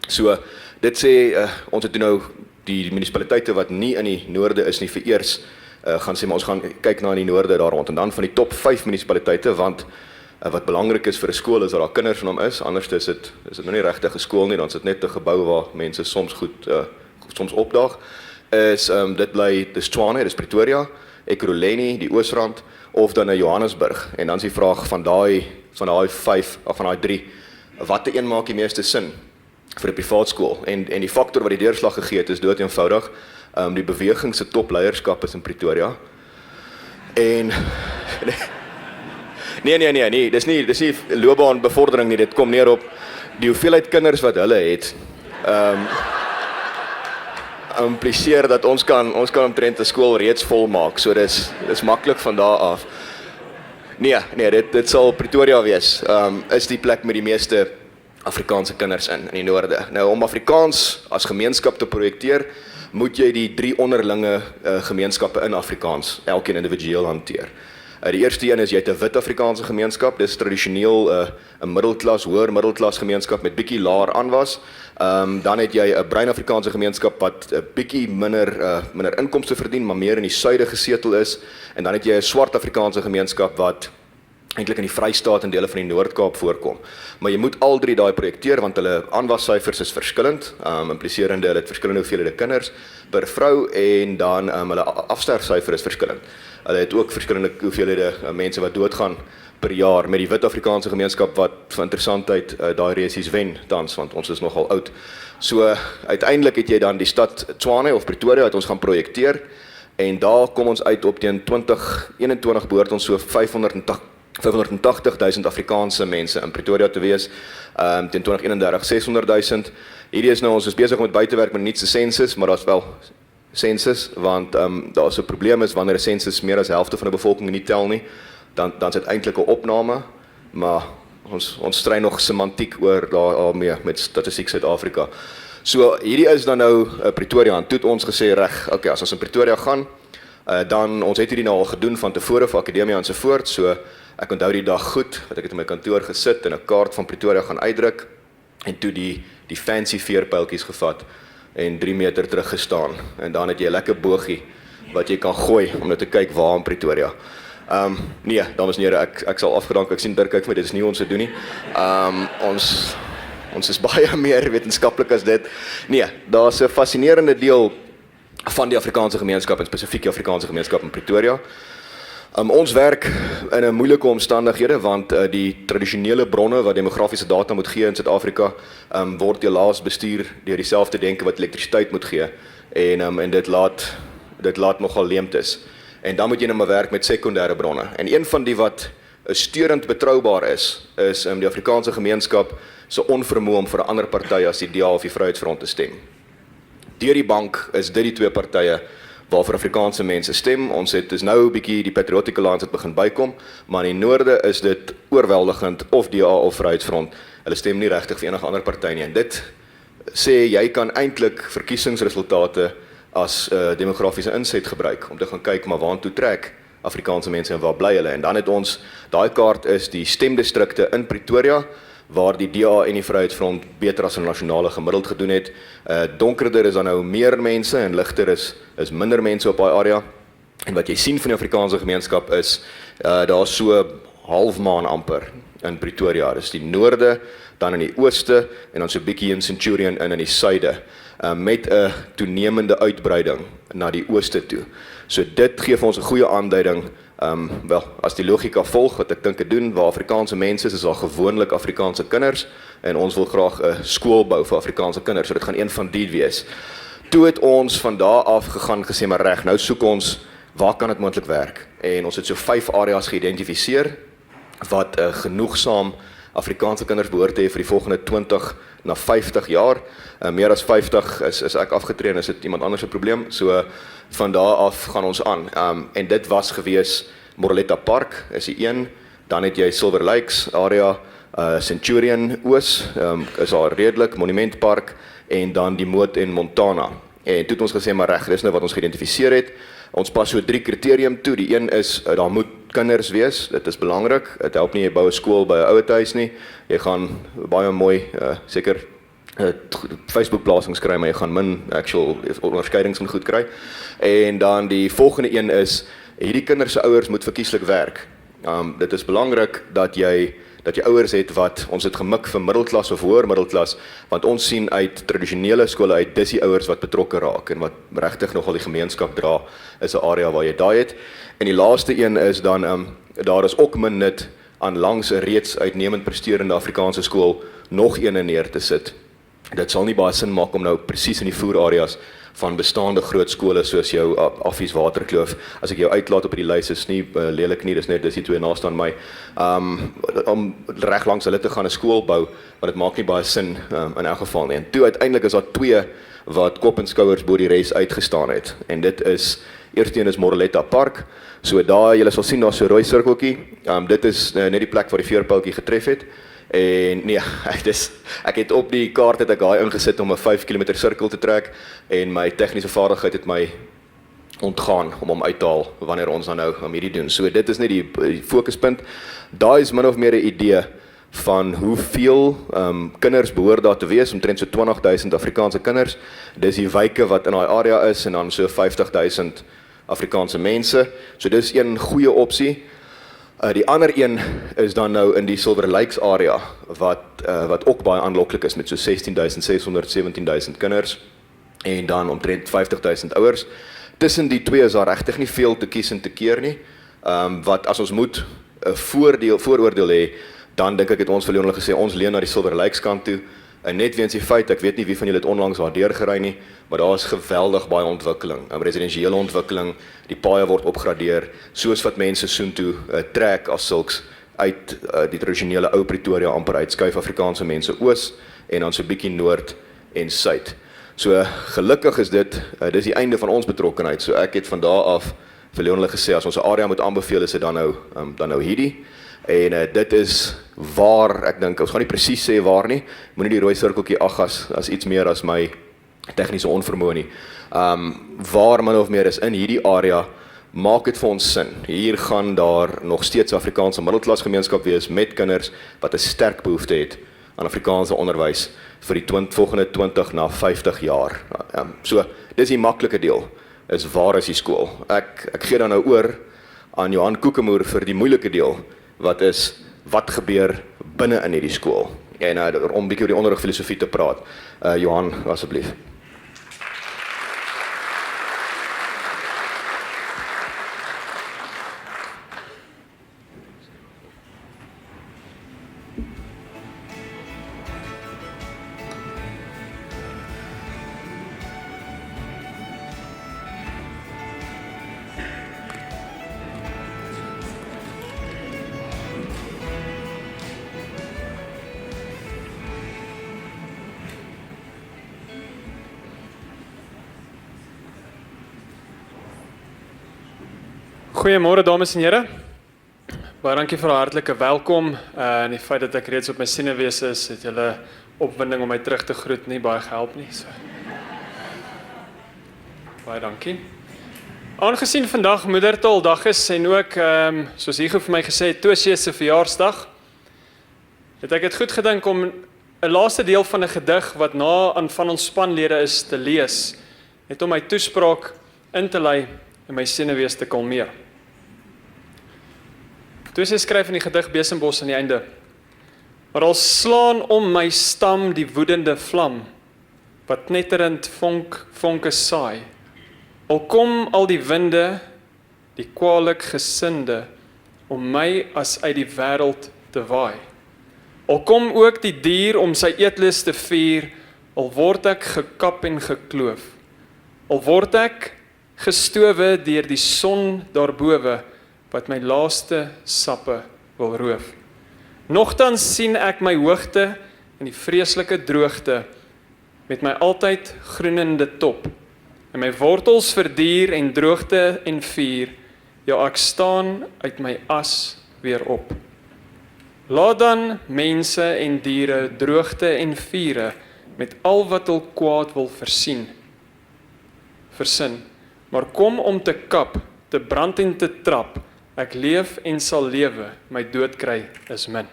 So, dit sê, ons het nou die munisipaliteite wat nie in die noorde is nie vereers, gaan sê, maar ons gaan kyk na in die noorde daar rond, en dan van die top 5 munisipaliteite, want wat belangrik is vir 'n skool is dat daar kinders van hom is, anders is dit nou nie regtig 'n skool nie, dan is dit net 'n gebou waar mense soms opdaag, is dit bly dis Tshwane, dis Pretoria, Ekurhuleni, die Oosrand, of dan in Johannesburg. En dan is die vraag van daai 5 of van daai 3, watter een maak die meeste sin vir 'n privaat skool? En die faktor wat die deurslag gegee het is dood eenvoudig, die beweging se topleierskap is in Pretoria. En nee, dis nie loopbaanbevordering nie, dit kom neer op die hoeveelheid kinders wat hulle het. Impliseer dat ons kan omtrent 'n skool reeds vol maak, so dis maklik van daar af. Nee, dit sal Pretoria wees, is die plek met die meeste Afrikaanse kinders in die noorde. Nou, om Afrikaans as gemeenskap te projekteer, moet jy die 3 onderlinge gemeenskappe in Afrikaans, elkeen individueel hanteer. Die eerste een is, jy het 'n wit Afrikaanse gemeenskap, dis tradisioneel 'n middelklas, hoër middelklas gemeenskap met bietjie laer aanwas. Dan het jy 'n bruin Afrikaanse gemeenskap wat 'n bietjie minder inkomste verdien, maar meer in die suide gesetel is. En dan het jy 'n swart Afrikaanse gemeenskap wat eintlik in die Vrystaat en dele van die Noord-Kaap voorkom. Maar jy moet al 3 daai projekteer, want hulle aanwassyfers is verskillend, impliserende hulle het verskillende hoeveelhede kinders per vrou, en dan hulle afsterfsyfer is verskillend. Hulle het ook verskillende hoeveelhede mense wat doodgaan per jaar, met die wit Afrikaanse gemeenskap wat vir interessantheid daai resies wen tans, want ons is nogal oud. So uiteindelik het jy dan die stad Tshwane of Pretoria wat ons gaan projekteer, en daar kom ons uit op teen 2021 behoort ons so 580,000 Afrikaanse mense in Pretoria te wees, teen 2031 600,000. Hierdie is nou, ons is besig om buite te werk met 'n nuutste sensus, maar daar's wel sensus, want daar's 'n probleem is wanneer 'n sensus meer as helfte van die bevolking nie tel nie, dan is dit eintlik 'n opname, maar ons stry nog semantiek oor daarmee met Statistiek Suid-Afrika. So hierdie is dan nou Pretoria, en toe het ons gesê reg, okay, as ons in Pretoria gaan, dan ons het hierdie nou al gedoen van tevore vir akademie en so voort, so ek onthou die dag goed, dat ek het in my kantoor gesit en 'n kaart van Pretoria gaan uitdruk, en toe die fancy veerpyltjies gevat, en 3 meter terug gestaan, en dan het jy 'n lekker bogie, wat jy kan gooi, om net te kyk waar in Pretoria. Nee, dames en here, ek sal afgedank, ek sien Dirk kyk vir my, dit is nie ons te doen nie. Ons is baie meer wetenskaplik as dit. Nee, daar's 'n fascinerende deel van die Afrikaanse gemeenskap, en spesifiek die Afrikaanse gemeenskap in Pretoria. Ons werk in 'n moeilike omstandighede, want die tradisionele bronne wat demografiese data moet gee in Suid-Afrika, word helaas bestuur deur dieselfde denke wat elektrisiteit moet gee, en dit laat nogal leemtes. En dan moet jy nou maar werk met sekondêre bronne. En een van die wat steurend betroubaar is die Afrikaanse gemeenskap se onvermoë om vir 'n ander party as die DA of die Vryheidsfront te stem. Deur die bank is dit die twee partye waarvoor Afrikaanse mense stem. Ons is nou 'n bietjie die Patriotic Alliance het begin bykom, maar in die noorde is dit oorweldigend of DA of Vryheidsfront. Hulle stem nie regtig vir enige ander party nie. En dit sê jy kan eintlik verkiesingsresultate as demografiese inset gebruik om te gaan kyk maar waartoe trek Afrikaanse mense en waar bly hulle. En dan het ons, daai kaart is die stemdistrikte in Pretoria, waar die DA en die Vryheidsfront beter as 'n nasionale gemiddeld gedoen het. Donkerder is dan nou meer mense en ligter is minder mense op daai area. En wat jy sien van die Afrikaanse gemeenskap is, daar's so halfmaan amper in Pretoria. Dis die noorde, dan in die ooste en dan so 'n bietjie in Centurion in die suide, met 'n toenemende uitbreiding na die ooste toe. So dit gee vir ons 'n goeie aanduiding. As die logika volg wat ek dink het doen, waar Afrikaanse mense is daar gewoonlik Afrikaanse kinders, en ons wil graag 'n skool bou vir Afrikaanse kinders, so dit gaan een van die wees. Toe het ons van daar af gegaan gesê, maar reg, nou soek ons, waar kan dit moontlik werk? En ons het so 5 areas geïdentifiseer, wat genoegsaam Afrikaanse kinders behoort te hê vir die volgende 20 na 50 jaar. Meer as 50 is ek afgetree en is dit iemand anders se probleem. So van daar af gaan ons aan. En dit was gewees Moreletta Park is die een, dan het jy Silver Lakes area, Centurion Oos, is daar redelik, Monument Park, en dan die Moot en Montana. En toe het ons gesê, maar reg, dis nou wat ons geïdentifiseer het. Ons pas so 3 kriterium toe. Die een is, daar moet kinders wees, dit is belangrik. Dit help nie jy bou 'n skool by 'n ouerhuis nie. Jy gaan baie mooi, seker Facebook plasings kry, maar jy gaan min actual onderskeidings van goed kry. En dan die volgende een is, hierdie kinders se ouers moet verkieslik werk. Dit is belangrik dat jy ouers het wat, ons het gemik vir middelklas of hoër middelklas, want ons sien uit tradisionele skole uit, dis die ouers wat betrokke raak, en wat regtig nogal die gemeenskap dra, is 'n area waar jy daai het. En die laaste een is dan, daar is ook min nut aan langs 'n reeds uitnemend presterende Afrikaanse skool, nog een neer te sit. Dit sal nie baie sin maak om nou presies in die voerareas van bestaande groot skole soos jou Affies Waterkloof, as ek jou uitlaat op die lys, is nie lelik nie, dis die twee naaste aan my, om reg langs hulle te gaan 'n skool bou, want dit maak nie baie sin in elk geval nie. En toe uiteindelik is daar 2 wat kop en skouers bo die res uitgestaan het, en dit is, eerste een is Moreletta Park, so daar, julle sal sien, daar so 'n rooi sirkeltjie, dit is net die plek waar die veerpyltjie getref het. En nee, ek het op die kaart het ek daai ingesit om 'n 5 km sirkel te trek, en my tegniese vaardigheid het my ontgaan om hom uit te haal wanneer ons dan nou hierdie doen. So dit is net die fokuspunt. Daai is min of meer 'n idee van hoeveel kinders behoort daar te wees, omtrent so 20,000 Afrikaanse kinders. Dis die wyke wat in daai area is, en dan so 50,000 Afrikaanse mense. So dis een goeie opsie. Die ander een is dan nou in die Silver Lakes area, wat ook baie aanloklik is, met so 16,600, 17,000 kinders, en dan omtrent 50,000 ouers. Tussen die twee is daar regtig nie veel te kies en te keer nie, wat as ons moet 'n vooroordeel hê, dan dink ek het ons verlede gesê, ons leun na die Silver Lakes kant toe, en net weens die feit, ek weet nie wie van julle het onlangs daar deurgery nie, maar daar is geweldig baie ontwikkeling, residensiële ontwikkeling, die paaie word opgradeer, soos wat mense soontoe trek as sulks uit die tradisionele ou Pretoria amper uitskuif Afrikaanse mense oos, en dan so bietjie noord en suid. So gelukkig is dis die einde van ons betrokkenheid, so ek het van daar af verlede gesê, as ons 'n area moet aanbeveel, is dit dan nou hierdie, en dit is waar ek dink, ons gaan nie presies sê waar nie, moenie die rooi sirkeltjie ag as iets meer as my tegniese onvermoë nie. Waar min of meer is in hierdie area, maak dit vir ons sin. Hier gaan daar nog steeds Afrikaanse middelklas gemeenskap wees met kinders wat 'n sterk behoefte het aan Afrikaanse onderwys vir die volgende 20 na 50 jaar. So, dis die maklike deel, is waar is die skool? Ek gee dan nou oor aan Johan Kokemoer vir die moeilike deel, wat gebeur binne in hierdie skool. En om bietjie oor die onderrigfilosofie te praat. Johan, asseblief. Goeiemôre dames en here. Baie dankie vir 'n hartlike welkom en die feit dat ek reeds op my senuwees is, het julle opwinding om my terug te groet nie baie gehelp nie. So. Baie dankie. Aangesien vandag Moedertaaldag is en ook soos Hugo vir my gesê het, Tosie se verjaarsdag, het ek het goed gedink om 'n laaste deel van 'n gedig wat na aan van ons spanlede is te lees, net om my toespraak in te lei en my senuwees te kalmeer. Tosie skryf in die gedig Besembos aan die einde: maar al slaan om my stam die woedende vlam, wat netterend vonke saai, al kom al die winde, die kwaalik gesinde, om my as uit die wêreld te waai. Al kom ook die dier om sy eetlus te vier, al word ek gekap en gekloof, al word ek gestowe deur die son daarbowe, wat my laaste sappe wil roof. Nogtans sien ek my hoogte in die vreeslike droogte, met my altyd groenende top, en my wortels verduur en droogte en vuur, ja ek staan uit my as weer op. Laat dan mense en diere droogte en vure, met al wat hul kwaad wil versin, maar kom om te kap, te brand en te trap, ek leef en sal lewe, my dood kry is min.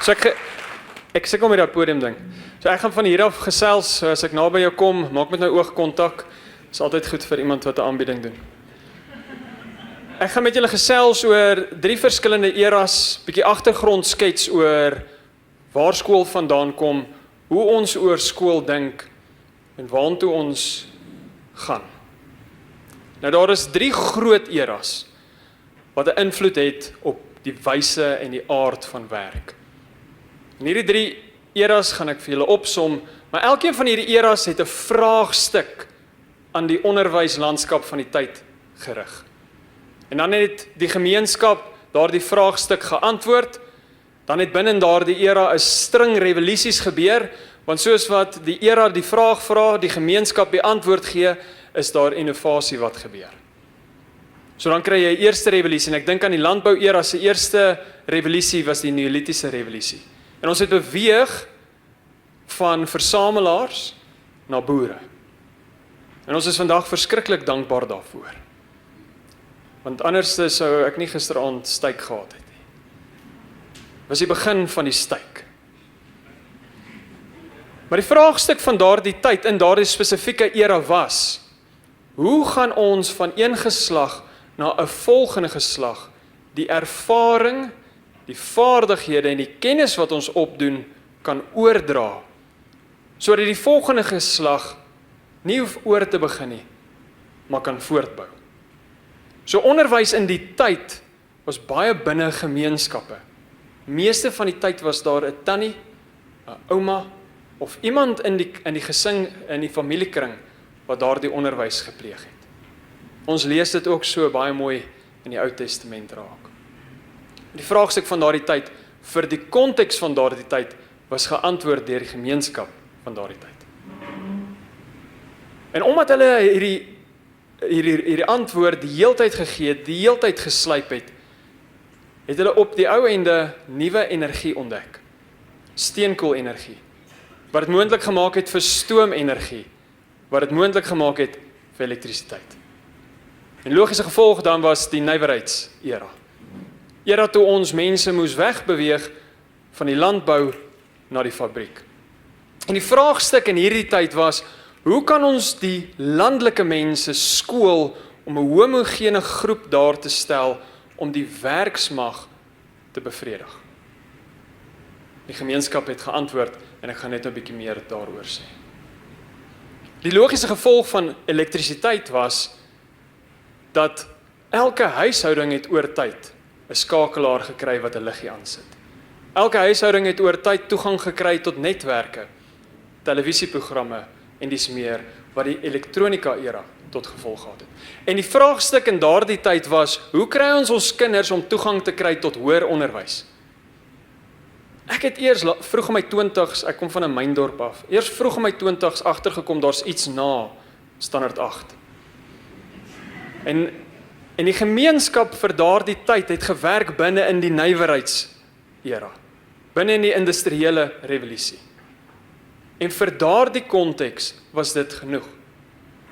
So ek sukkel met daai podium ding. So ek gaan van hier af gesels, so as ek naby jou kom, maak met my oogkontak. Is altyd goed vir iemand wat 'n aanbieding doen. Ek gaan met julle gesels oor 3 verskillende eras, bietjie agtergrond skets oor waar skool vandaan kom, hoe ons oor skool dink en waartoe ons gaan. Nou daar is 3 groot eras wat 'n invloed het op die wyse en die aard van werk. En hierdie 3 eras gaan ek vir julle opsom, maar elkeen van hierdie eras het 'n vraagstuk aan die onderwyslandskap van die tyd gerig. En dan het die gemeenskap daardie vraagstuk geantwoord, dan het binne daardie era 'n string revolusies gebeur, want soos wat die era die vraag vra, die gemeenskap die antwoord gee, is daar innovasie wat gebeur. So dan kry jy 'n eerste revolusie, en ek dink aan die landbou-era se eerste revolusie was die neolitiese revolusie. En ons het beweeg van versamelaars na boere. En ons is vandag verskriklik dankbaar daarvoor. Want anders sou ek nie gisteraand styk gehad het nie. Was die begin van die styk. Maar die vraagstuk van daardie tyd in daardie spesifieke era was: hoe gaan ons van een geslag na 'n volgende geslag die ervaring, die vaardighede en die kennis wat ons opdoen kan oordra, sodat die volgende geslag nie hoef oor te begin nie, maar kan voortbou. So onderwys in die tyd was baie binne gemeenskappe. Meeste van die tyd was daar 'n tannie, 'n ouma of iemand in die gesin, in die familiekring wat daardie onderwys gepleeg het. Ons lees dit ook so baie mooi in die Ou Testament raak. Die vraagstuk van daardie tyd, vir die konteks van daardie tyd, was geantwoord deur die gemeenskap van daardie tyd. En omdat hulle hierdie hierdie antwoord die heeltyd gegee het, die heeltyd geslyp het hulle op die ou ende nuwe energie ontdek. Steenkool-energie. Wat dit moontlik gemaak het vir stoomenergie. Wat dit moontlik gemaak het vir elektrisiteit. En logiese gevolg dan was die nywerheidsera. Era toe ons mense moes wegbeweeg van die landbou na die fabriek. En die vraagstuk in hierdie tyd was, hoe kan ons die landelike mense skool om 'n homogene groep daar te stel om die werksmag te bevredig? Die gemeenskap het geantwoord en ek gaan net 'n bietjie meer daaroor sê. Die logiese gevolg van elektrisiteit was dat elke huishouding het oor tyd 'n skakelaar gekry wat 'n liggie aansit. Elke huishouding het oor tyd toegang gekry tot netwerke, televisieprogramme en dis meer wat die elektronika-era tot gevolg gehad het. En die vraagstuk in daardie tyd was, hoe kry ons kinders om toegang te kry tot hoër onderwys? Ek het eers vroeg in my 20's, ek kom van 'n myndorp af, eers vroeg in my 20's agtergekom daar's iets na standaard 8. En die gemeenskap vir daardie tyd het gewerk binne in die nywerheidsera, binne in die industriële revolusie. En vir daardie konteks was dit genoeg.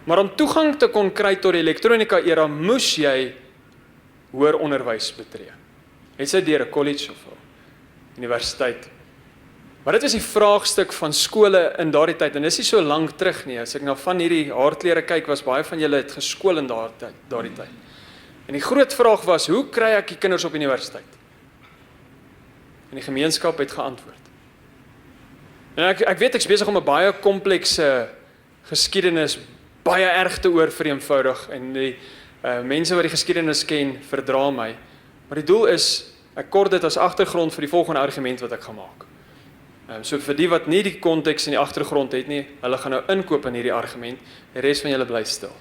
Maar om toegang te kon kry tot die elektronika-era, moes jy hoër onderwys betree. Het sy deur 'n college of 'n universiteit. Maar dit is die vraagstuk van skole in daardie tyd, en dis nie so lank terug nie. As ek nou van hierdie haarklere kyk, was baie van julle het geskool in daardie tyd. En die groot vraag was, hoe kry ek die kinders op universiteit? En die gemeenskap het geantwoord. En ek weet ek's besig om 'n baie komplekse geskiedenis baie erg te oorvereenvoudig, en die mense wat die geskiedenis ken, verdra my. Maar die doel is, ek kort dit as agtergrond vir die volgende argument wat ek gaan maak. So vir die wat nie die konteks en die agtergrond het nie, hulle gaan nou inkoop in hierdie argument, die res van julle bly stil.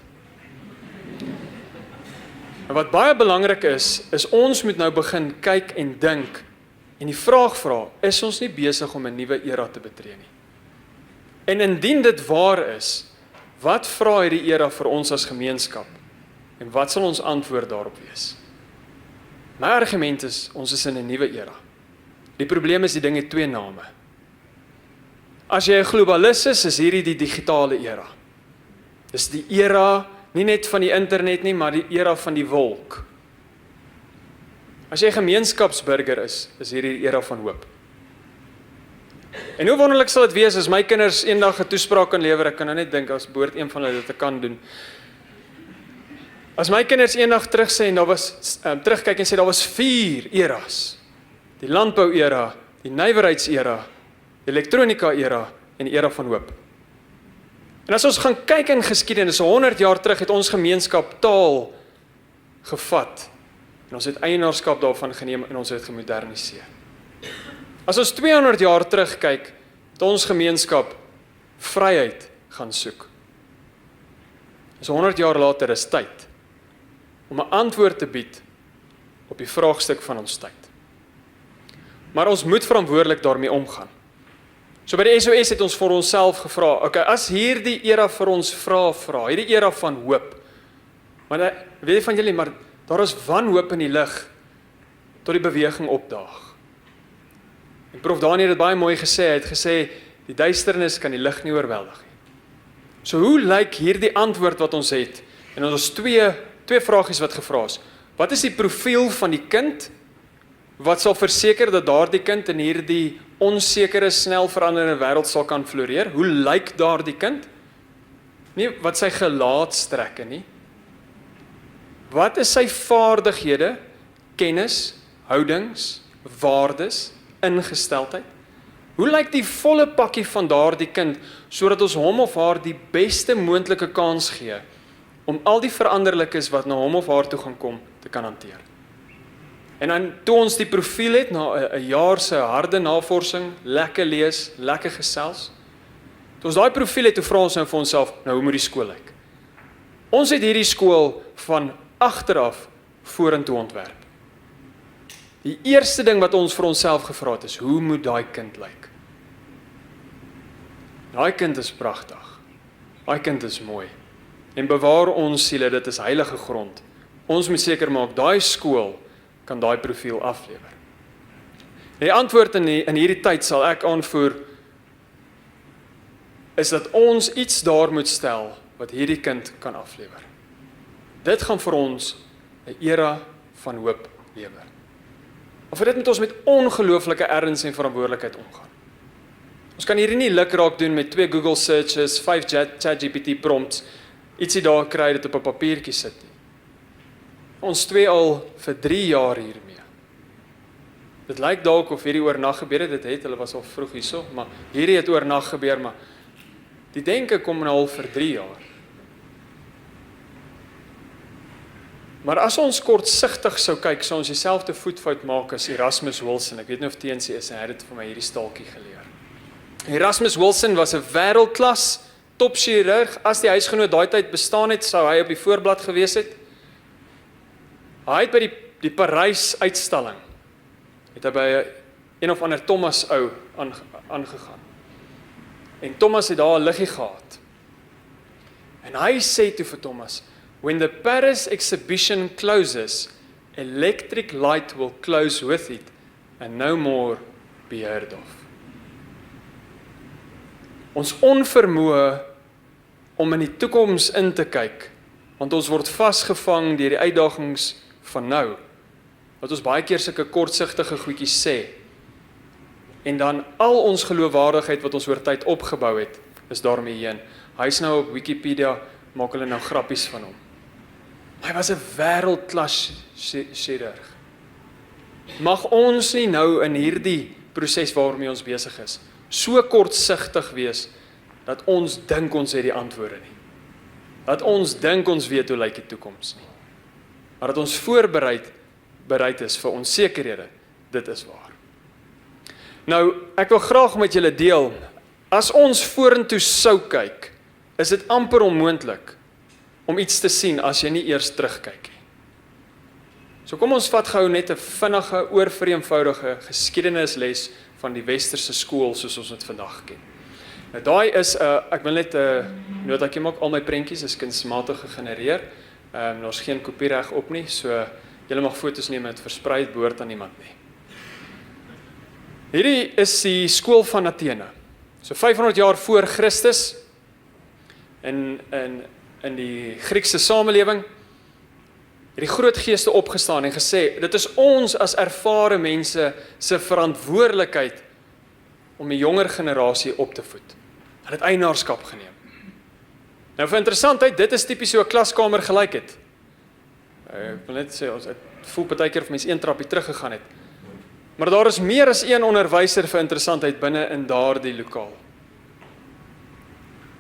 En wat baie belangrik is ons moet nou begin kyk en dink, en die vraag vra, is ons nie besig om 'n nuwe era te betree nie? En indien dit waar is, wat vra hierdie era vir ons as gemeenskap? En wat sal ons antwoord daarop wees? My argument is, ons is in 'n nuwe era. Die probleem is, die ding het twee name. As jy 'n globalis is hierdie die digitale era. Dis die era, nie net van die internet nie, maar die era van die wolk. As jy gemeenskapsburger is hierdie die era van hoop. En hoe wonderlik sal dit wees as my kinders eendag 'n toespraak kan lewer, ek kan nou net dink, as behoort een van hulle dit te kan doen. As my kinders eendag terugkyk en sê, daar was 4 eras. Die landbou-era, die nywerheidsera, die elektronika-era en die era van hoop. En as ons gaan kyk in geskiedenis, 100 jaar terug het ons gemeenskap taal gevat. En ons het eienaarskap daarvan geneem en ons het gemoderniseer. As ons 200 jaar terugkyk, het ons gemeenskap vryheid gaan soek. So 100 jaar later is tyd om 'n antwoord te bied op die vraagstuk van ons tyd. Maar ons moet verantwoordelik daarmee omgaan. So by die SOS het ons vir onsself gevra, okay, as hierdie era vir ons vra, hierdie era van hoop, maar weet jy van julle, maar daar is wanhoop in die lig tot die beweging opdaag. En Prof Daniel het baie mooi gesê, hy het gesê, die duisternis kan die lig nie oorweldig nie. So hoe lyk hierdie antwoord wat ons het? En ons twee vragies wat gevra is. Wat is die profiel van die kind? Wat sal verseker dat daardie kind in hierdie onsekere, snel veranderende wêreld sal kan floreer? Hoe lyk daardie kind? Nie wat sy gelaatstrekke nie. Wat is sy vaardighede, kennis, houdings, waardes, ingesteldheid? Hoe lyk die volle pakkie van daardie kind, sodat ons hom of haar die beste moontlike kans gee, om al die veranderlikes wat na hom of haar toe gaan kom, te kan hanteer? En dan toe ons die profiel het, na 'n jaar se harde navorsing, lekker lees, lekker gesels, toe ons daai profiel het, toe vra ons nou vir onsself, nou hoe moet die skool lyk? Ons het hierdie skool van agteraf vorentoe ontwerp. Die eerste ding wat ons vir onsself gevra het is, hoe moet daai kind lyk? Daai kind is pragtig. Daai kind is mooi. en bewaar ons siele, dit is heilige grond. Ons moet seker maak, daai skool kan daai profiel aflewer. Die antwoord in hierdie tyd sal ek aanvoer, is dat ons iets daar moet stel, wat hierdie kind kan aflewer. Dit gaan vir ons 'n era van hoop lewer. Of dit moet ons met ongelooflike erns en verantwoordelikheid omgaan. Ons kan hierdie nie lukraak doen met 2 Google searches, 5 ChatGPT prompts, ietsie daar kry, dit op 'n papiertjie sit nie. Ons 2 al vir 3 jaar hiermee. Dit lyk dalk of hierdie oornag gebeur het, hulle was al vroeg hierso, maar hierdie het oornag gebeur, maar die denke kom nou al vir 3 jaar. Maar as ons kortsigtig sou kyk, sou ons dieselfde voetfout maak as Erasmus Wilson. Ek weet nie of TNC is, hy het dit vir my hierdie staaltjie geleer. Erasmus Wilson was 'n wêreldklas topchirurg. As die huisgenoot daai tyd bestaan het, sou hy op die voorblad gewees het. Hy het by die Parys uitstalling, het hy by een of ander Thomas ou aangegaan. En Thomas het daar 'n liggie gehad. En hy sê toe vir Thomas, when the Paris exhibition closes, electric light will close with it and no more be heard of. Ons onvermoë om in die toekoms in te kyk, want ons word vasgevang deur die uitdagings van nou, wat ons baie keer sulke kortsigtige goedjies sê, en dan al ons geloofwaardigheid wat ons oor tyd opgebou het, is daarmee heen. Hy is nou op Wikipedia, maak hulle nou grappies van hom. Hy was 'n wêreldklas chirurg. Mag ons nie nou in hierdie proses waarmee ons besig is, so kortsigtig wees, dat ons dink ons het die antwoorde nie. Dat ons dink ons weet hoe lyk die toekoms nie. Maar dat ons bereid is vir onsekerhede, dit is waar. Nou, ek wil graag met julle deel, as ons vorentoe sou kyk, is dit amper onmoontlik om iets te sien as jy nie eers terugkyk nie. So kom ons vat gou net 'n vinnige, oorvereenvoudige geskiedenisles van die westerse skool soos ons dit vandag ken. Nou daai is ek wil net notaatjie maak, al my prentjies is kunsmatig gegenereer. Daar's geen kopiereg op nie, so julle mag foto's neem en dit versprei, dit behoort aan niemand nie. Hierdie is die skool van Athene. So 500 jaar voor Christus in die Griekse samelewing het die groot geeste opgestaan en gesê, dit is ons as ervare mense se verantwoordelikheid om die jonger generasie op te voed. Hulle het eienaarskap geneem. Nou vir interessantheid, dit is tipies so 'n klaskamer gelyk het. Ek wil net sê, ons het voel partykeer of mense een trappie teruggegaan het. Maar daar is meer as een onderwyser vir interessantheid binne in daardie lokaal.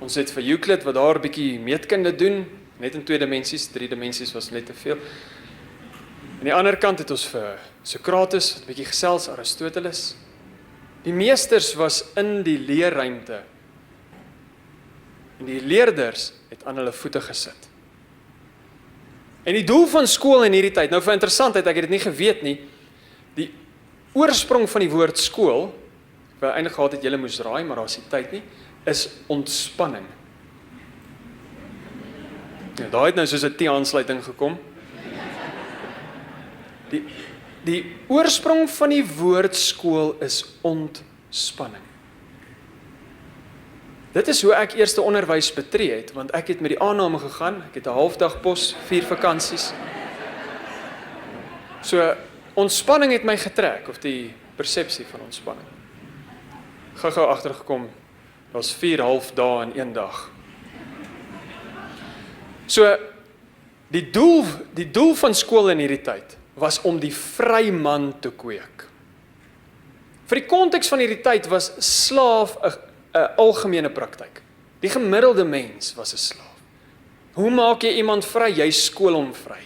Ons het vir Euclid wat daar 'n bietjie meetkunde doen, net in 2 dimensies, 3 dimensies was net te veel. Aan die ander kant het ons vir Sokrates, wat 'n bietjie gesels, Aristoteles. Die meesters was in die leerruimte. En die leerders het aan hulle voete gesit. En die doel van skool in hierdie tyd, nou vir interessantheid, ek het dit nie geweet nie, die oorsprong van die woord skool, wat eintlik gehad het julle moes raai, maar daar's nie tyd nie, is ontspanning. Ja, daar het nou soos 'n T-aansluiting gekom. Die oorsprong van die woord skool is ontspanning. Dit is hoe ek eerste onderwys betree het, want ek het met die aanname gegaan, ek het 'n halfdag pos, 4 vakansies. So, ontspanning het my getrek, of die persepsie van ontspanning. Gou agtergekom, daar's 4 halfdae in 1 dag. So, die doel van skool in hierdie tyd, was om die vryman te kweek. Vir die konteks van hierdie tyd was slaaf 'n algemene praktyk. Die gemiddelde mens was 'n slaaf. Hoe maak jy iemand vry? Jy skool hom vry.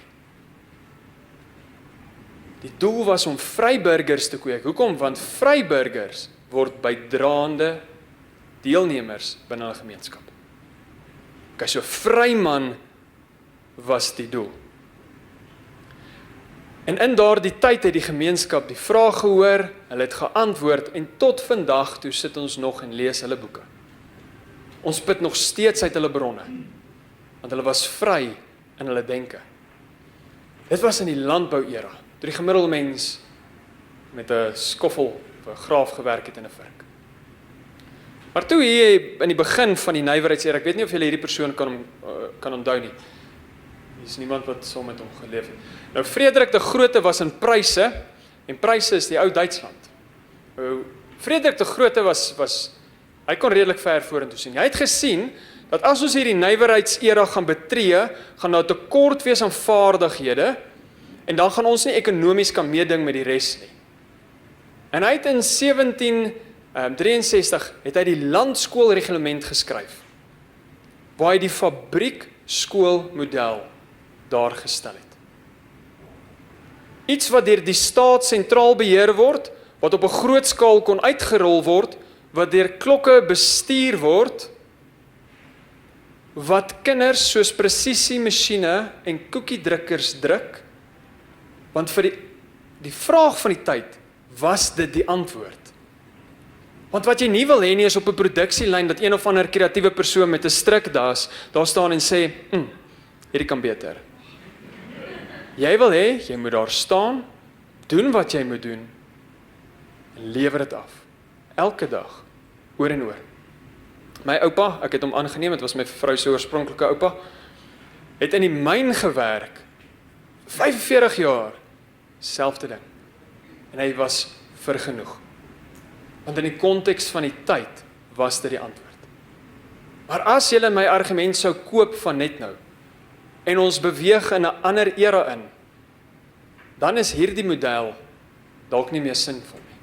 Die doel was om vryburgers te kweek. Hoekom? Want vryburgers word bydraende deelnemers binne 'n gemeenskap. Okay, so vryman was die doel. En in daardie tyd het die gemeenskap die vraag gehoor, hulle het geantwoord en tot vandag toe sit ons nog en lees hulle boeke. Ons put nog steeds uit hulle bronne. want hulle was vry in hulle denke. Dit was in die landbou-era, toe die gemiddelde mens met 'n skoffel of 'n graaf gewerk het in 'n vink. Maar toe hier in die begin van die nywerheidsera, ek weet nie of julle hierdie persoon kan onthou nie. Dis niemand wat saam met hom geleef het. Nou Frederik de Grote was in Pryse, en Pryse is die ou Duitsland. Nou, Frederik de Grote hy kon redelik ver vorentoe sien. Hy het gesien dat as ons hierdie nywerheidsera gaan betree, gaan daar tekort wees aan vaardighede, en dan gaan ons nie ekonomies kan meeding met die res nie. En hy het in 1763 het hy die landskoolreglement geskryf, waar hy die fabriekskoolmodel daar gestel het. Iets wat deur die staat sentraal beheer word, wat op 'n groot skaal kon uitgerol word, wat deur klokke bestuur word, wat kinders soos presisiemasjiene en koekiedrukkers druk, want vir die vraag van die tyd was dit die antwoord. Want wat jy nie wil hê nie is op 'n produksielyn dat een of ander kreatiewe persoon met 'n strikdas daar staan en sê, hierdie kan beter. Jy wil hê, jy moet daar staan, doen wat jy moet doen, en lewer dit af. Elke dag, oor en oor. My oupa, ek het hom aangeneem, het was my vrou se oorspronklike oupa, het in die myn gewerk, 45 jaar, selfde ding. En hy was vergenoeg. Want in die konteks van die tyd, was dit die antwoord. Maar as julle my argument sou koop van net nou, en ons beweeg in 'n ander era in, dan is hierdie model dalk nie meer sinvol nie.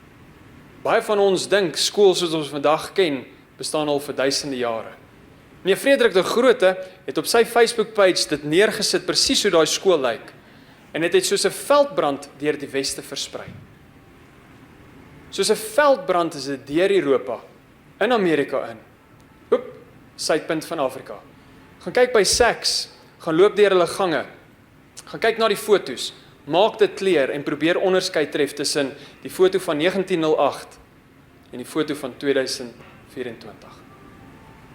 Baie van ons dink skool soos ons vandag ken, bestaan al vir duisende jare. Meneer Frederik de Grote het op sy Facebook-page dit neergesit presies hoe daai skool lyk, en het soos 'n veldbrand deur die weste versprei. Soos 'n veldbrand is dit deur Europa, in Amerika in. Suidpunt van Afrika. Gaan kyk by Saks, gaan loop deur hulle gange, gaan kyk na die foto's, maak dit clear en probeer onderskeid tref tussen die foto van 1908 en die foto van 2024.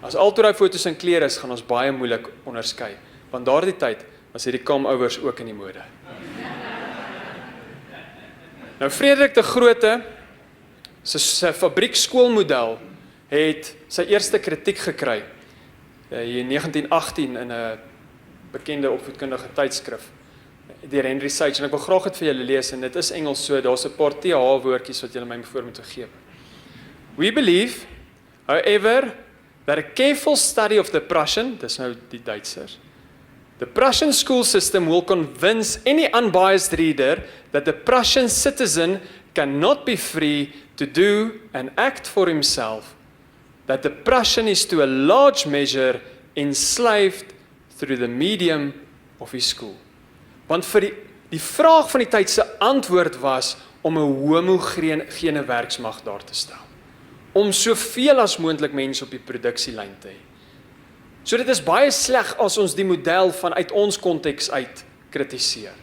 As altoe daai foto's in kleur is, gaan ons baie moeilik onderskei, want daardie tyd was hierdie come-overs ook in die mode. Nou Frederik de Grote, sy fabriekskoolmodel het sy eerste kritiek gekry in 1918 in 'n bekende opvoedkundige tydskrif deur Henry Sage, en ek wil graag dit vir julle lees, en dit is Engels, so daar's 'n paar TH woordjies wat julle my voor moet gee. We believe, however, that a careful study of the Prussian, dis nou die Duitsers, the Prussian school system will convince any unbiased reader that the Prussian citizen cannot be free to do and act for himself, that the Prussian is to a large measure enslaved through the medium of his school. Want vir die vraag van die tyd se antwoord was om 'n homogene werksmag daar te stel. Om soveel as moontlik mense op die produksielyn te hê. So dit is baie sleg as ons die model vanuit ons konteks uit kritiseer.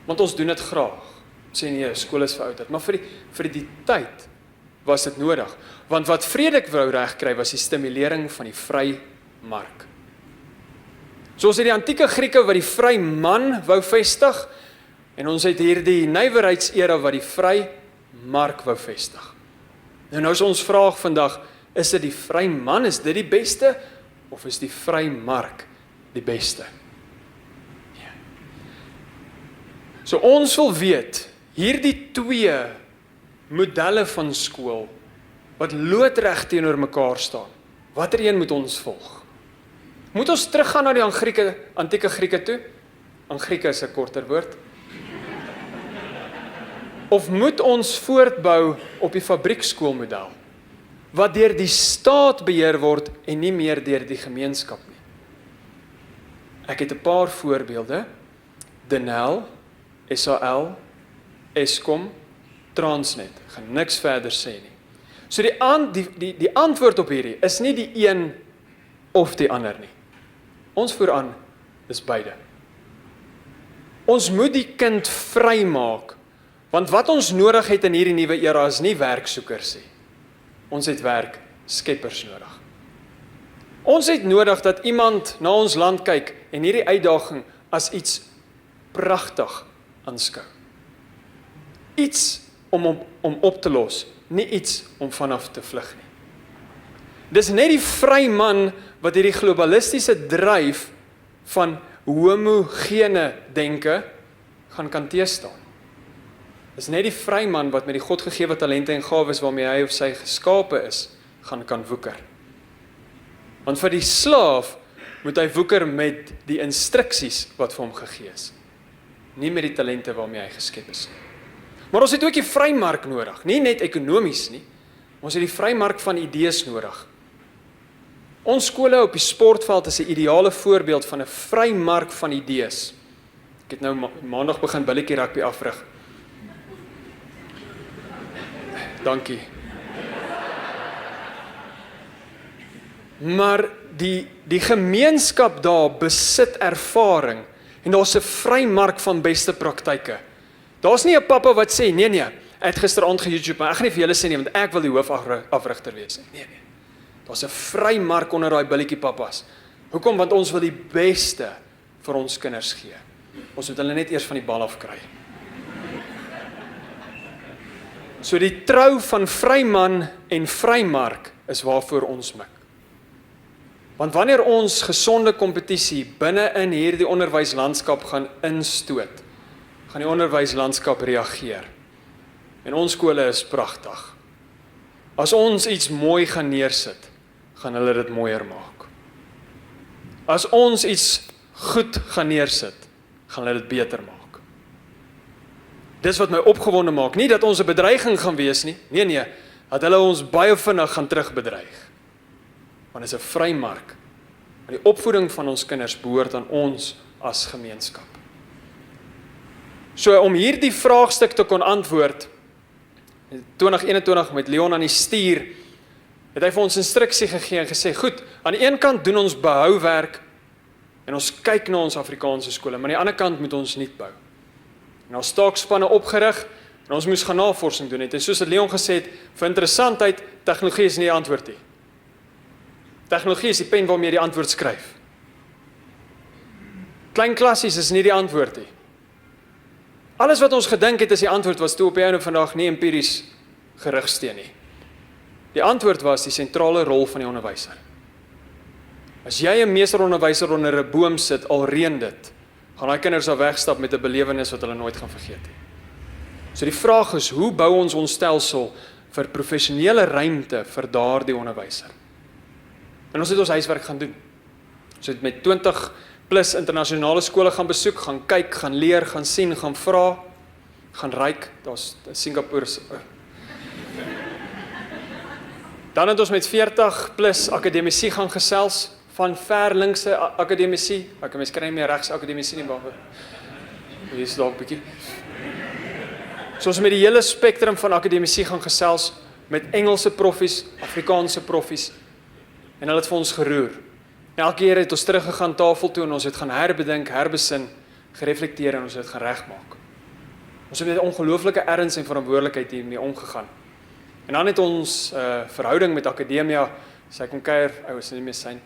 Want ons doen dit graag. Sê nee, skool is verouderd, maar vir die tyd was dit nodig. Want wat Frederik wou regkry was die stimulering van die vry mark. Soos die antieke Grieke wat die vry man wou vestig, en ons het hier die nywerheidsera wat die vry mark wou vestig. Nou is ons vraag vandag, is dit die vry man, is dit die beste, of is die vry mark die beste? Ja. So ons wil weet, hierdie twee modelle van skool, wat loodreg teenoor mekaar staan, watter een moet ons volg? Moet ons teruggaan na die antieke Grieke toe? Grieke is 'n korter woord. Of moet ons voortbou op die fabriekskoolmodel, wat deur die staat beheer word en nie meer deur die gemeenskap nie? Ek het 'n paar voorbeelde. Denel, SAL, Eskom, Transnet. Ek gaan niks verder sê nie. So die antwoord op hierdie is nie die een of die ander nie. Ons voer aan, dis beide. Ons moet die kind vrymaak, want wat ons nodig het in hierdie nuwe era is nie werksoekers nie. Ons het werkskeppers nodig. Ons het nodig dat iemand na ons land kyk en hierdie uitdaging as iets pragtig aanskou. Iets om op te los, nie iets om vanaf te vlug nie. Dis net die vry man wat hierdie globalistiese dryf van homogene denke kan teestaan. Dis net die vry man wat met die godgegewe talente en gawes waarmee hy of sy geskape is, kan woeker. Want vir die slaaf moet hy woeker met die instruksies wat vir hom gegee is, nie met die talente waarmee hy geskep is. Maar ons het ook die vrymark nodig, nie net ekonomies nie, ons het die vrymark van idees nodig. Ons skole op die sportveld is 'n ideale voorbeeld van 'n vrymark van idees. Ek het nou maandag begin billetjie rugby afrig. Dankie. Maar die gemeenskap daar besit ervaring en daar's 'n vrymark van beste praktyke. Daar's nie 'n pappa wat sê nee, ek het gisteraand ge-YouTube, maar ek gaan nie vir julle sê nie want ek wil die hoofafrigter wees nie. Nee. Daar's 'n vrymark onder daai billetjie pappas. Hoekom? Want ons wil die beste vir ons kinders gee. Ons moet hulle net eers van die bal af kry. So die trou van vryman en vrymark is waarvoor ons mik. Want wanneer ons gesonde kompetisie binne in hierdie onderwyslandskap gaan instoot, gaan die onderwyslandskap reageer. En ons skole is pragtig. As ons iets mooi gaan neersit, gaan hulle dit mooier maak. As ons iets goed gaan neersit, gaan hulle dit beter maak. Dis wat my opgewonde maak, nie dat ons 'n bedreiging gaan wees nie, nee, dat hulle ons baie vinnig gaan terugbedreig. Want dit is 'n vrymark. Maar die opvoeding van ons kinders behoort aan ons as gemeenskap. So om hierdie vraagstuk te kon antwoord, 2021 met Leon aan die stuur, het hy vir ons instruksie gegee en gesê, goed, aan die een kant doen ons behouwerk en ons kyk na ons Afrikaanse skole, maar aan die ander kant moet ons nuut bou. En ons taakspanne opgerig en ons moes gaan navorsing doen het. En soos Leon gesê het, vir interessantheid, tegnologie is nie die antwoord nie. Tegnologie is die pen waarmee jy die antwoord skryf. Klein klassies is nie die antwoord nie. Alles wat ons gedink het as die antwoord was toe op die einde vandag nie empiries gerigsteen nie. Die antwoord was die sentrale rol van die onderwyser. As jy 'n meesteronderwyser onder 'n boom sit, al reën dit, gaan daai kinders daar wegstap met 'n belewenis wat hulle nooit gaan vergeet nie. So die vraag is, hoe bou ons stelsel vir professionele ruimte vir daardie onderwyser? En ons het ons huiswerk gaan doen. Ons het met 20 plus internasionale skole gaan besoek, gaan kyk, gaan leer, gaan sien, gaan vra, gaan ryk. Daar's Singapore. Dan het ons met 40 plus akademici gaan gesels, van ver linkse akademici, ek mens kry nie meer regs akademici nie, maar hier is dalk bietjie. So ons met die hele spektrum van akademici gaan gesels, met Engelse proffies, Afrikaanse proffies, en hulle het vir ons geroer. Elke keer het ons teruggegaan tafel toe en ons het gaan herbedink, herbesin, gereflekteer en ons het gaan regmaak. Ons het met 'n ongelooflike erns en verantwoordelikheid hiermee omgegaan. En dan het ons verhouding met Akademia, sy kom kuier, is nie meer sy nie.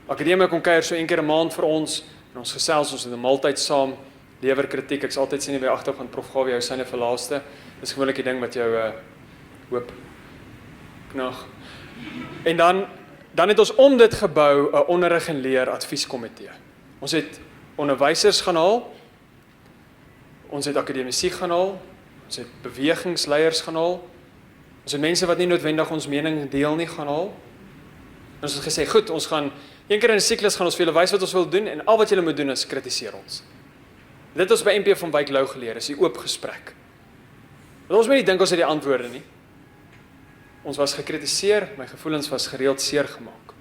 Akademia kom kuier so een keer 'n maand vir ons, en ons gesels, ons het 'n maaltyd saam, lewer kritiek, ek's altyd sien by agterkant Prof Gawie, jou syne vir laaste, dis gewoonlik die ding wat jou hoop knag. En dan het ons om dit gebou 'n onderrig en leer advieskomitee. Ons het onderwysers gaan haal, ons het akademici gaan haal, ons het bewegingsleiers gaan haal, ons het mense wat nie noodwendig ons mening deel nie gaan haal. En ons het gesê, goed, ons gaan, een keer in 'n siklus gaan ons vir julle wys wat ons wil doen, en al wat julle moet doen is kritiseer ons. Dit ons by NP van Wyk Lou geleer, is die oop gesprek. Want ons moet nie dink ons het die antwoorde nie. Ons was gekritiseer, my gevoelens was gereeld seer gemaak.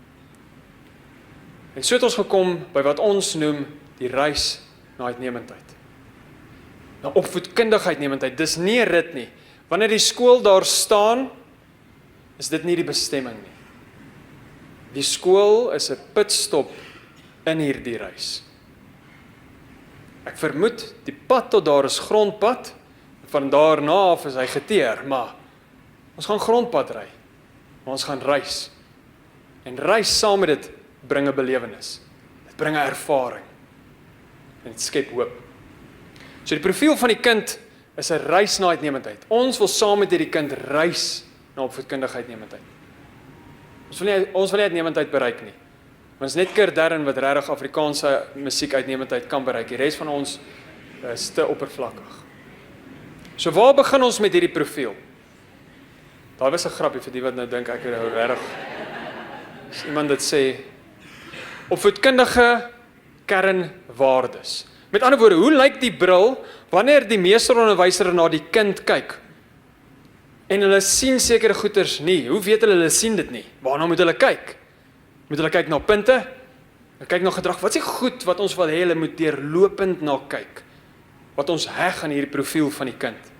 En so het ons gekom by wat ons noem die reis na uitnemendheid. Na opvoedkundige uitnemendheid, dis nie 'n rit nie. Wanneer die skool daar staan, is dit nie die bestemming nie. Die skool is 'n pitstop in hierdie reis. Ek vermoed, die pad tot daar is grondpad, van daarna af is hy geteer, maar ons gaan grondpad ry, maar ons gaan reis. En reis saam met dit bring 'n belewenis. Dit bring 'n ervaring. En dit skep hoop. So die profiel van die kind is 'n reis na uitnemendheid. Ons wil saam met hierdie kind reis na opvoedkundige uitnemendheid. Ons wil nie uitnemendheid bereik nie. Ons net Kurt Darren wat regtig Afrikaanse musiek uitnemendheid kan bereik. Die res van ons is te oppervlakkig. So waar begin ons met hierdie profiel? Daar was 'n grappie vir die wat nou dink ek hou regtig. As iemand dit sê, opvoedkundige kernwaardes. Met ander woorde, hoe lyk die bril wanneer die meesteronderwyser na die kind kyk? En hulle sien sekere goeters nie. Hoe weet hulle sien dit nie? Waarna moet hulle kyk? Moet hulle kyk na punte? Hulle kyk na gedrag. Wat is die goed wat ons wil hê hulle moet deurlopend na kyk? Wat ons heg aan hierdie profiel van die kind?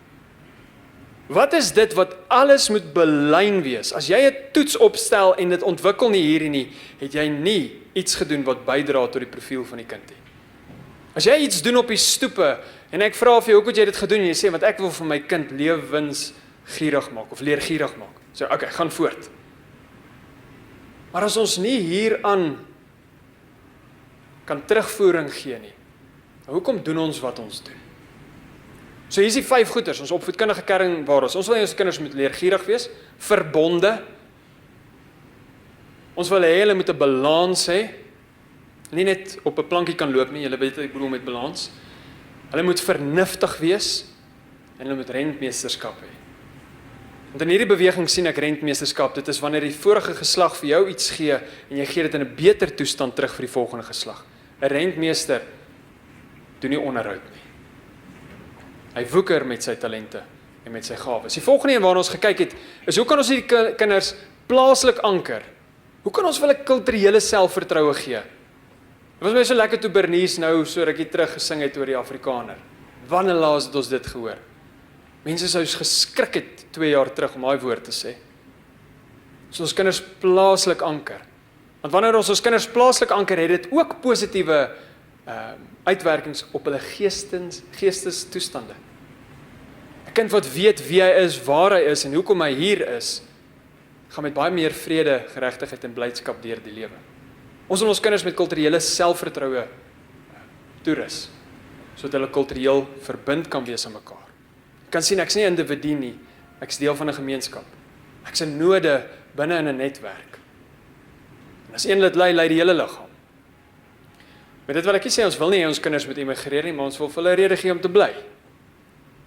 Wat is dit wat alles moet belyn wees? As jy 'n toets opstel en dit ontwikkel nie hierdie nie, het jy nie iets gedoen wat bydra tot die profiel van die kind nie. As jy iets doen op die stoepe en ek vra vir jou, hoe het jy dit gedoen? En jy sê, want ek wil vir my kind lewensgierig maak of leergierig maak. So, okay, gaan voort. Maar as ons nie hieraan kan terugvoering gee nie, hoekom doen ons wat ons doen? So hier is die 5 goeters, ons opvoedkundige kernwaardes. Ons wil hê ons kinders moet leergierig wees, verbonde. Ons wil hê hulle moet 'n balans hê. Nie net op 'n plankie kan loop nie, julle weet wat ek bedoel met balans. Hulle moet vernuftig wees en hulle moet rentmeesterskap hê. Want in hierdie beweging sien ek rentmeesterskap. Dit is wanneer die vorige geslag vir jou iets gee en jy gee dit in 'n beter toestand terug vir die volgende geslag. 'n Rentmeester doen nie onderhoud nie. Hy woeker met sy talente en met sy gawes. Die volgende een waarna ons gekyk het, is hoe kan ons hierdie kinders plaaslik anker? Hoe kan ons hulle kulturele selfvertroue gee? Dit was my so lekker toe Bernice nou so rukkie terug gesing het oor die Afrikaner. Wanneer laas het ons dit gehoor? Mense sou geskrik het 2 jaar terug om daai woord te sê. So ons kinders plaaslik anker. Want wanneer ons kinders plaaslik anker, het dit ook positiewe uitwerkings op hulle geestestoestande. 'n Kind wat weet wie hy is, waar hy is en hoekom hy hier is, gaan met baie meer vrede, geregtigheid en blydskap deur die lewe. Ons wil ons kinders met kulturele selfvertroue toerus, sodat hulle kultureel verbind kan wees aan mekaar. Jy kan sien, ek is nie 'n individu nie, ek is deel van 'n gemeenskap. Ek is 'n node binne in 'n netwerk. En as een lid lei die hele liggaam. Met dit wil ek nie sê, ons wil nie hê ons kinders moet immigreer nie, maar ons wil vir hulle 'n rede gee om te bly.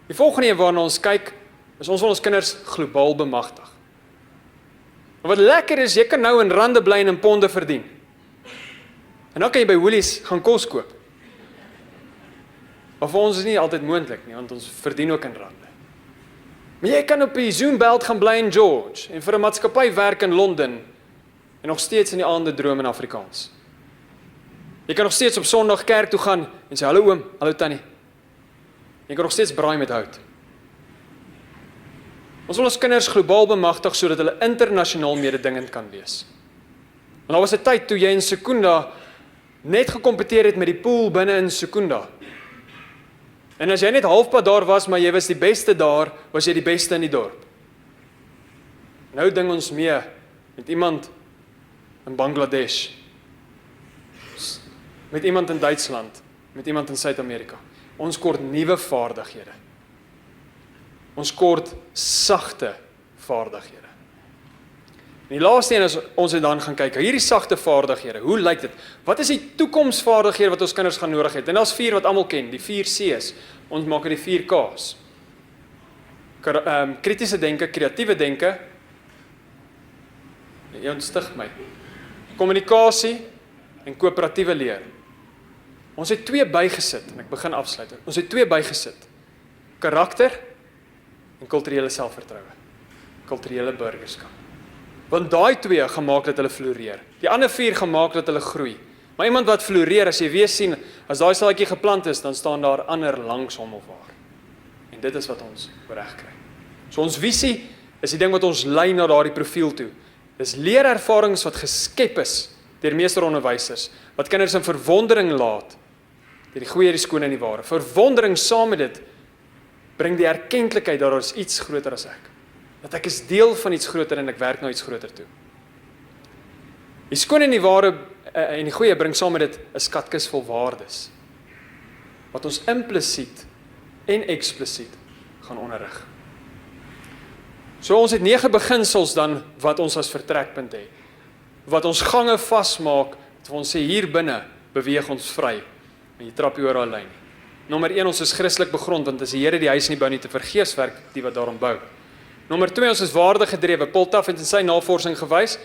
Die volgende een waarna ons kyk, is ons wil ons kinders globaal bemagtig. Maar wat lekker is, jy kan nou in rande bly en in ponde verdien. En dan kan jy by Woolies gaan kos koop. Maar vir ons is nie altyd moontlik nie, want ons verdien ook in rande. Maar jy kan op die Zoom-belt gaan bly in George, en vir 'n maatskappy werk in Londen, en nog steeds in die aande droom in Afrikaans. Jy kan nog steeds op Sondag kerk toe gaan en sê, hallo oom, hallo tannie. Jy kan nog steeds braai met hout. Ons wil ons kinders globaal bemagtig sodat hulle internasionaal mededingend kan wees. Want daar was 'n tyd toe jy in Secunda net gekompeteer het met die pool binne in Secunda. En as jy net halfpad daar was, maar jy was die beste daar, was jy die beste in die dorp. Nou ding ons mee met iemand in Bangladesh, met iemand in Duitsland, met iemand in Suid-Amerika. Ons kort nuwe vaardighede. Ons kort sagte vaardighede. En die laaste een is, ons het dan gaan kyk, hierdie sagte vaardighede, hoe lyk dit? Wat is die toekomsvaardighede wat ons kinders gaan nodig het? En daar's 4 wat almal ken, die 4 C's. Ons maak dit die 4 K's. Kritiese denke, kreatiewe denke. Jy ontstig my. Kommunikasie en koöperatiewe leer. Ons het 2 bygesit, en ek begin afsluit. Ons het 2 bygesit. Karakter en kulturele selfvertroue. Kulturele burgerskap. Want daai 2 gaan maak dat hulle floreer. Die ander 4 gaan maak dat hulle groei. Maar iemand wat floreer, as jy weer sien, as daai saadjie geplant is, dan staan daar ander langs hom of haar. En dit is wat ons reg kry. So ons visie is die ding wat ons lei na daardie profiel toe. Dis leerervarings wat geskep is deur meesteronderwysers, wat kinders in verwondering laat, deur die goeie, die skoon en die ware. Verwondering saam met dit bring die erkenklikheid dat daar is iets groter as ek. Dat ek is deel van iets groter en ek werk na iets groter toe. Die skoon en die ware en die goeie bring saam met dit 'n skatkis vol waardes, wat ons implisiet en eksplisiet gaan onderrig. So ons het 9 beginsels dan wat ons as vertrekpunt het, wat ons gange vasmaak, dat ons sê hier binne beweeg ons vry, en jy trap nie oor daai lyn nie. Nommer 1, ons is Christelik begrond, want as die Here die huis nie bou nie, te vergeefswerk die wat daarom bou. Nommer 2, ons is waardegedrewe. Paul Taff het in sy navorsing gewys,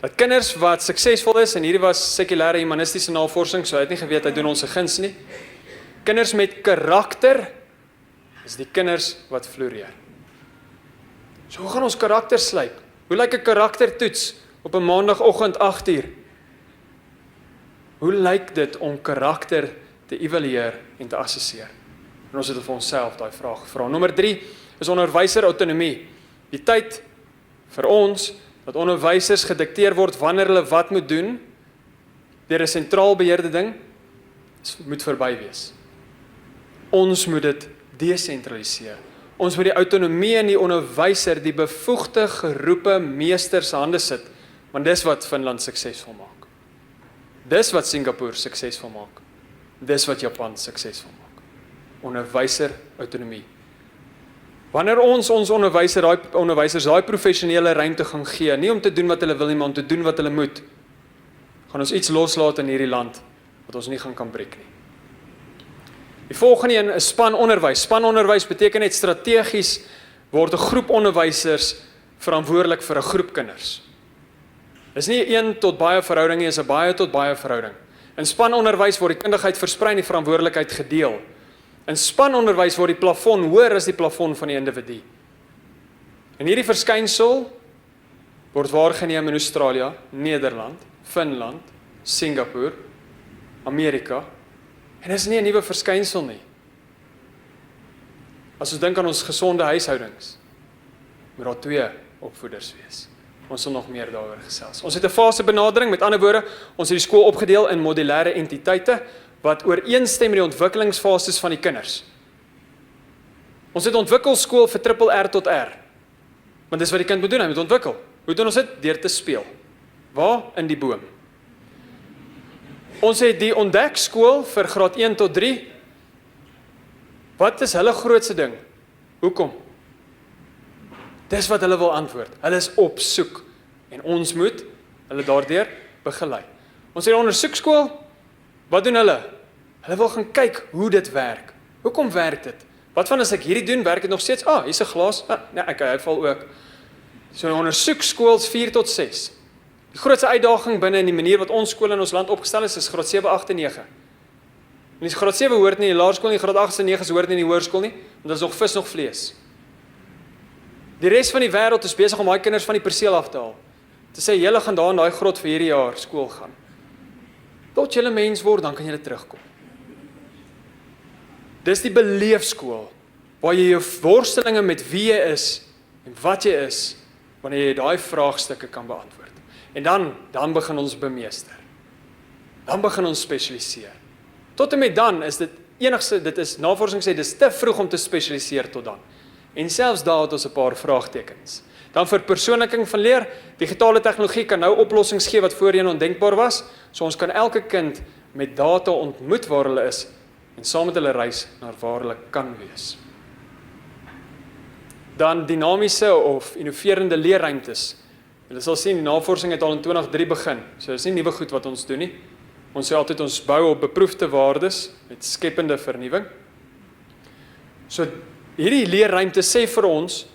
dat kinders wat suksesvol is, en hierdie was sekulêre humanistiese navorsing, so hy het nie geweet, hy doen ons 'n guns nie. Kinders met karakter, is die kinders wat floreer. So hoe gaan ons karakter slyp? Hoe lyk 'n karaktertoets op 'n maandagoggend 8:00? Hoe lyk dit om karakter te evalueer en te assesseer? En ons het vir onsself daai vraag gevra. Nommer 3 is onderwyser autonomie. Die tyd vir ons dat onderwysers gedikteer word wanneer hulle wat moet doen deur 'n sentraal beheerde ding, moet verby wees. Ons moet dit desentraliseer. Ons moet die autonomie in die onderwyser, die bevoegde geroepe meester se hande sit, want dis wat Finland suksesvol maak. Dis wat Singapore suksesvol maak. Dis wat Japan suksesvol maak. Onderwyser autonomie. Wanneer ons onderwysers daai professionele ruimte gaan gee, nie om te doen wat hulle wil nie, maar om te doen wat hulle moet, gaan ons iets loslaat in hierdie land wat ons nie kan breek nie. Die volgende een is spanonderwys. Spanonderwys beteken net strategies word 'n groep onderwysers verantwoordelik vir 'n groep kinders. Dis nie 1 tot baie verhouding nie, is 'n baie tot baie verhouding. In spanonderwys word die kundigheid versprei en die verantwoordelikheid gedeel. In spanonderwys word die plafon hoër as die plafon van die individu. En hierdie verskynsel word waargeneem in Australië, Nederland, Finland, Singapore, Amerika. En dit is nie 'n nuwe verskynsel nie. As ons dink aan ons gesonde huishoudings, moet daar 2 opvoeders wees. Ons sal nog meer daaroor gesels. Ons het 'n fase benadering, met ander woorde, ons het die skool opgedeel in modulêre entiteite wat ooreenstem met die ontwikkelingsfases van die kinders. Ons het ontwikkel skool vir R tot R. Want dis wat die kind moet doen, hy moet ontwikkel. Hoe doen ons dit? Deur te speel. Waar? In die boom. Ons het die ontdekskool vir graad 1 tot 3. Wat is hulle grootste ding? Hoekom? Dis wat hulle wil antwoord. Hulle is op soek. En ons moet hulle daardeur begelei. Ons het 'n ondersoekskool. Wat doen hulle? Hulle wil gaan kyk hoe dit werk. Hoekom werk dit? Wat van as ek hierdie doen, werk dit nog steeds? Hier's 'n glas. Nee, hy val ook. So 'n ondersoekskool is 4 tot 6. Die grootste uitdaging binne in die manier wat ons skole in ons land opgestel is graad 7, 8 en 9. En die graad 7 hoort nie in die laerskool nie, graad 8 en 9 hoort nie in die hoërskool nie, want dit is nog vis, nog vlees. Die res van die wêreld is besig om daai kinders van die perseel af te haal. Te sê, julle gaan daar in daai grot vir hierdie jaar skool gaan. Tot julle mens word, dan kan julle terugkom. Dis die beleefskool, waar jy jou worstelinge met wie jy is, en wat jy is, wanneer jy daai vraagstukke kan beantwoord. En dan begin ons bemeester. Dan begin ons spesialiseer. Tot en met dan is dit dit is, navorsing sê, dit is te vroeg om te spesialiseer tot dan. En selfs daar het ons 'n paar vraagtekens. Dan vir persoonliking van leer, digitale tegnologie kan nou oplossings gee wat voorheen ondenkbaar was, so ons kan elke kind met data ontmoet waar hulle is, en saam met hulle reis na waar hulle kan wees. Dan dinamiese of innoverende leerruimtes. Julle sal sien, die navorsing het al in 2003 begin, so dis nie nuwe goed wat ons doen nie. Ons sê altyd ons bou op beproefde waardes met skepende vernuwing. So hierdie leerruimte sê vir ons,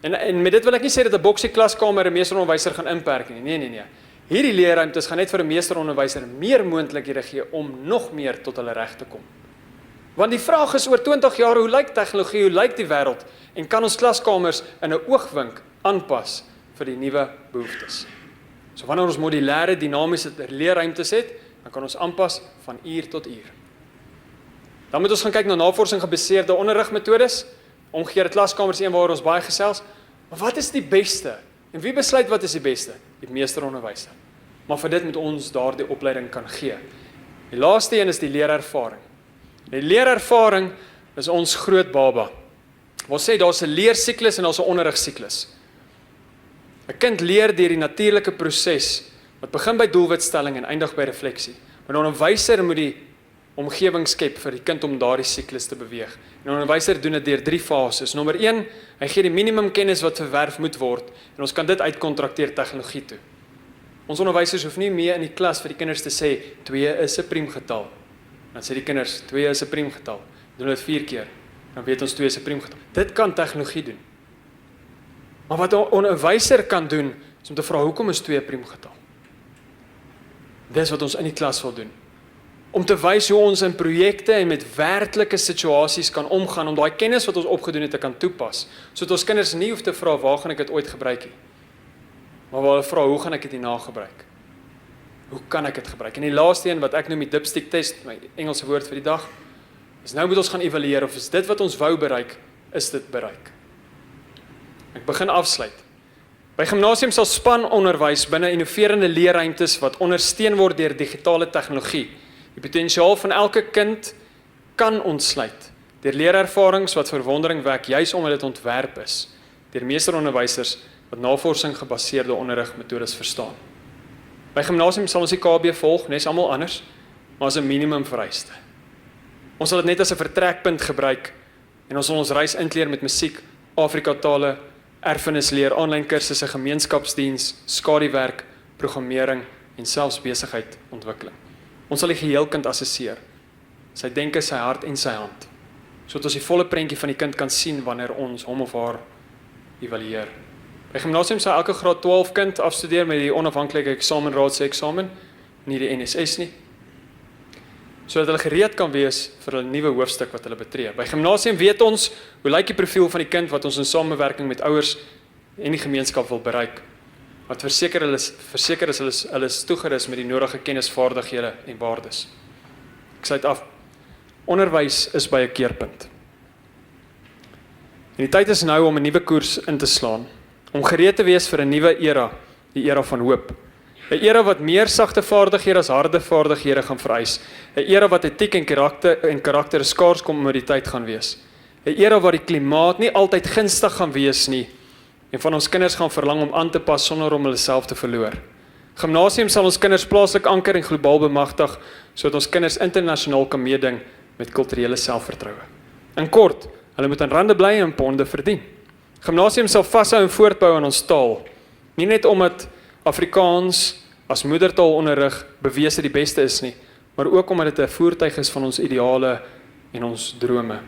en met dit wil ek nie sê dat 'n boksie klaskamer 'n meesteronderwyser gaan inperk nie. Nee. Hierdie leerruimtes gaan net vir 'n meesteronderwyser meer moontlikhede gee om nog meer tot hulle reg te kom. Want die vraag is oor 20 jaar, hoe lyk tegnologie, hoe lyk die wêreld, en kan ons klaskamers in 'n oogwink aanpas vir die nuwe behoeftes. So wanneer ons modulêre dinamiese leerruimtes het, dan kan ons aanpas van uur tot uur. Dan moet ons gaan kyk na navorsing gebaseerde onderrigmetodes. Omgekeerde klaskamers een waar ons baie gesels. Maar wat is die beste? En wie besluit wat is die beste? Die meesteronderwyser. Maar vir dit moet ons daardie opleiding kan gee. Die laaste een is die leerervaring. Die leerervaring is ons groot baba. Ons sê daar's 'n leersiklus en daar's 'n onderrigsiklus. 'n Kind leer deur die natuurlike proses wat begin by doelwitstelling en eindig by refleksie. Maar 'n onderwyser moet die omgewing skep vir die kind om daardie siklus te beweeg. En 'n onderwyser doen dit deur 3 fases. Nommer 1, hy gee die minimum kennis wat verwerf moet word en ons kan dit uitkontrakteer tegnologie toe. Ons onderwysers hoef nie meer in die klas vir die kinders te sê 2 is 'n priemgetal. Dan sê die kinders 2 is 'n priemgetal. Doen dit 4 keer. Dan weet ons 2 is 'n priemgetal. Dit kan tegnologie doen. Maar wat 'n onderwyser kan doen is om te vra hoekom is 2 'n priemgetal? Dis wat ons in die klas wil doen. Om te wys hoe ons in projekte en met werklike situasies kan omgaan om daai kennis wat ons opgedoen het te kan toepas. Sodat ons kinders nie hoef te vra waar gaan ek dit ooit gebruik nie. Maar waar hulle vra hoe gaan ek dit hierna gebruik? Hoe kan ek dit gebruik? En die laaste een wat ek noem die dipstick test, my Engelse woord vir die dag, is nou moet ons gaan evalueer of is dit wat ons wou bereik, is dit bereik. Ek begin afsluit. By gimnasium sal spanonderwys binne innoverende leerruimtes wat ondersteun word deur digitale tegnologie. Die potensiaal van elke kind kan ontsluit deur leerervarings wat verwondering wek juis omdat dit ontwerp is deur meesteronderwysers wat navorsing gebaseerde onderrigmetodes verstaan. By gimnasium sal ons die KB volg, nes almal anders, maar as 'n minimum vereiste. Ons sal dit net as 'n vertrekpunt gebruik en ons sal ons reis inkleer met musiek, Afrika tale, erfenisleer, aanlyn kursusse, gemeenskapsdiens, skaduwerk, programmering en selfs besigheidsontwikkeling. Ons sal die geheelkind assesseer, sy denke, sy hart en sy hand, sodat ons die volle prentjie van die kind kan sien wanneer ons hom of haar evalueer. By gimnasium sal elke graad 12 kind afstudeer met die onafhanklike eksamenraadse eksamen, nie die NSS nie, sodat hulle gereed kan wees vir 'n nuwe hoofstuk wat hulle betree. By gimnasium weet ons hoe lyk die profiel van die kind wat ons in samewerking met ouers en die gemeenskap wil bereik. Wat verseker is hulle is toegerus met die nodige kennisvaardighede en waardes. Ek sluit af. Onderwys is by 'n keerpunt. En die tyd is nou om 'n nuwe koers in te slaan, om gereed te wees vir 'n nuwe era, die era van hoop. 'n Era wat meer sagte vaardighede as harde vaardighede gaan vereis. 'n Era wat etiek en karakter skaars kommoditeit gaan wees. 'n Era waar die klimaat nie altyd gunstig gaan wees nie en van ons kinders gaan verlang om aan te pas sonder om hulle self te verloor. Gimnasium sal ons kinders plaaslik anker en globaal bemagtig sodat ons kinders internasionaal kan meeding met kulturele selfvertroue. In kort, hulle moet in rande bly en ponde verdien. Gimnasium sal vashou en voortbou aan ons taal, nie net omdat Afrikaans as moedertaalonderrig bewese die beste is nie, maar ook omdat dit 'n voertuig is van ons ideale en ons drome.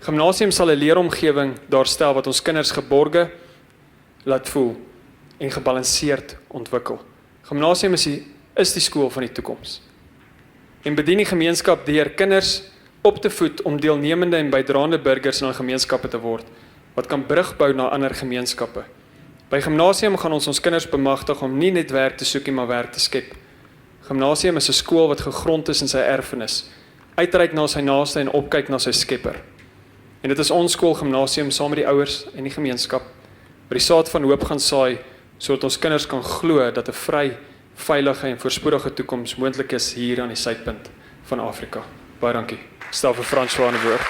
Gimnasium sal 'n leeromgewing daarstel wat ons kinders geborge laat voel en gebalanseerd ontwikkel. Gimnasium is die skool van die toekoms. En bedien die gemeenskap deur kinders op te voed om deelnemende en bydraende burgers in 'n gemeenskappe te word, wat kan brug bou na ander gemeenskappe. By gimnasium gaan ons kinders bemagtig om nie net werk te soek nie, maar werk te skep. Gimnasium is 'n skool wat gegrond is in sy erfenis, uitreik na sy naaste en opkyk na sy skepper. En dit is ons skool gimnasium saam met die ouers en die gemeenskap wat die saad van hoop gaan saai sodat ons kinders kan glo dat 'n vry, veilige en voorspoedige toekoms moontlik is hier aan die suidpunt van Afrika. Baie dankie. Ek stel vir François aan die woord.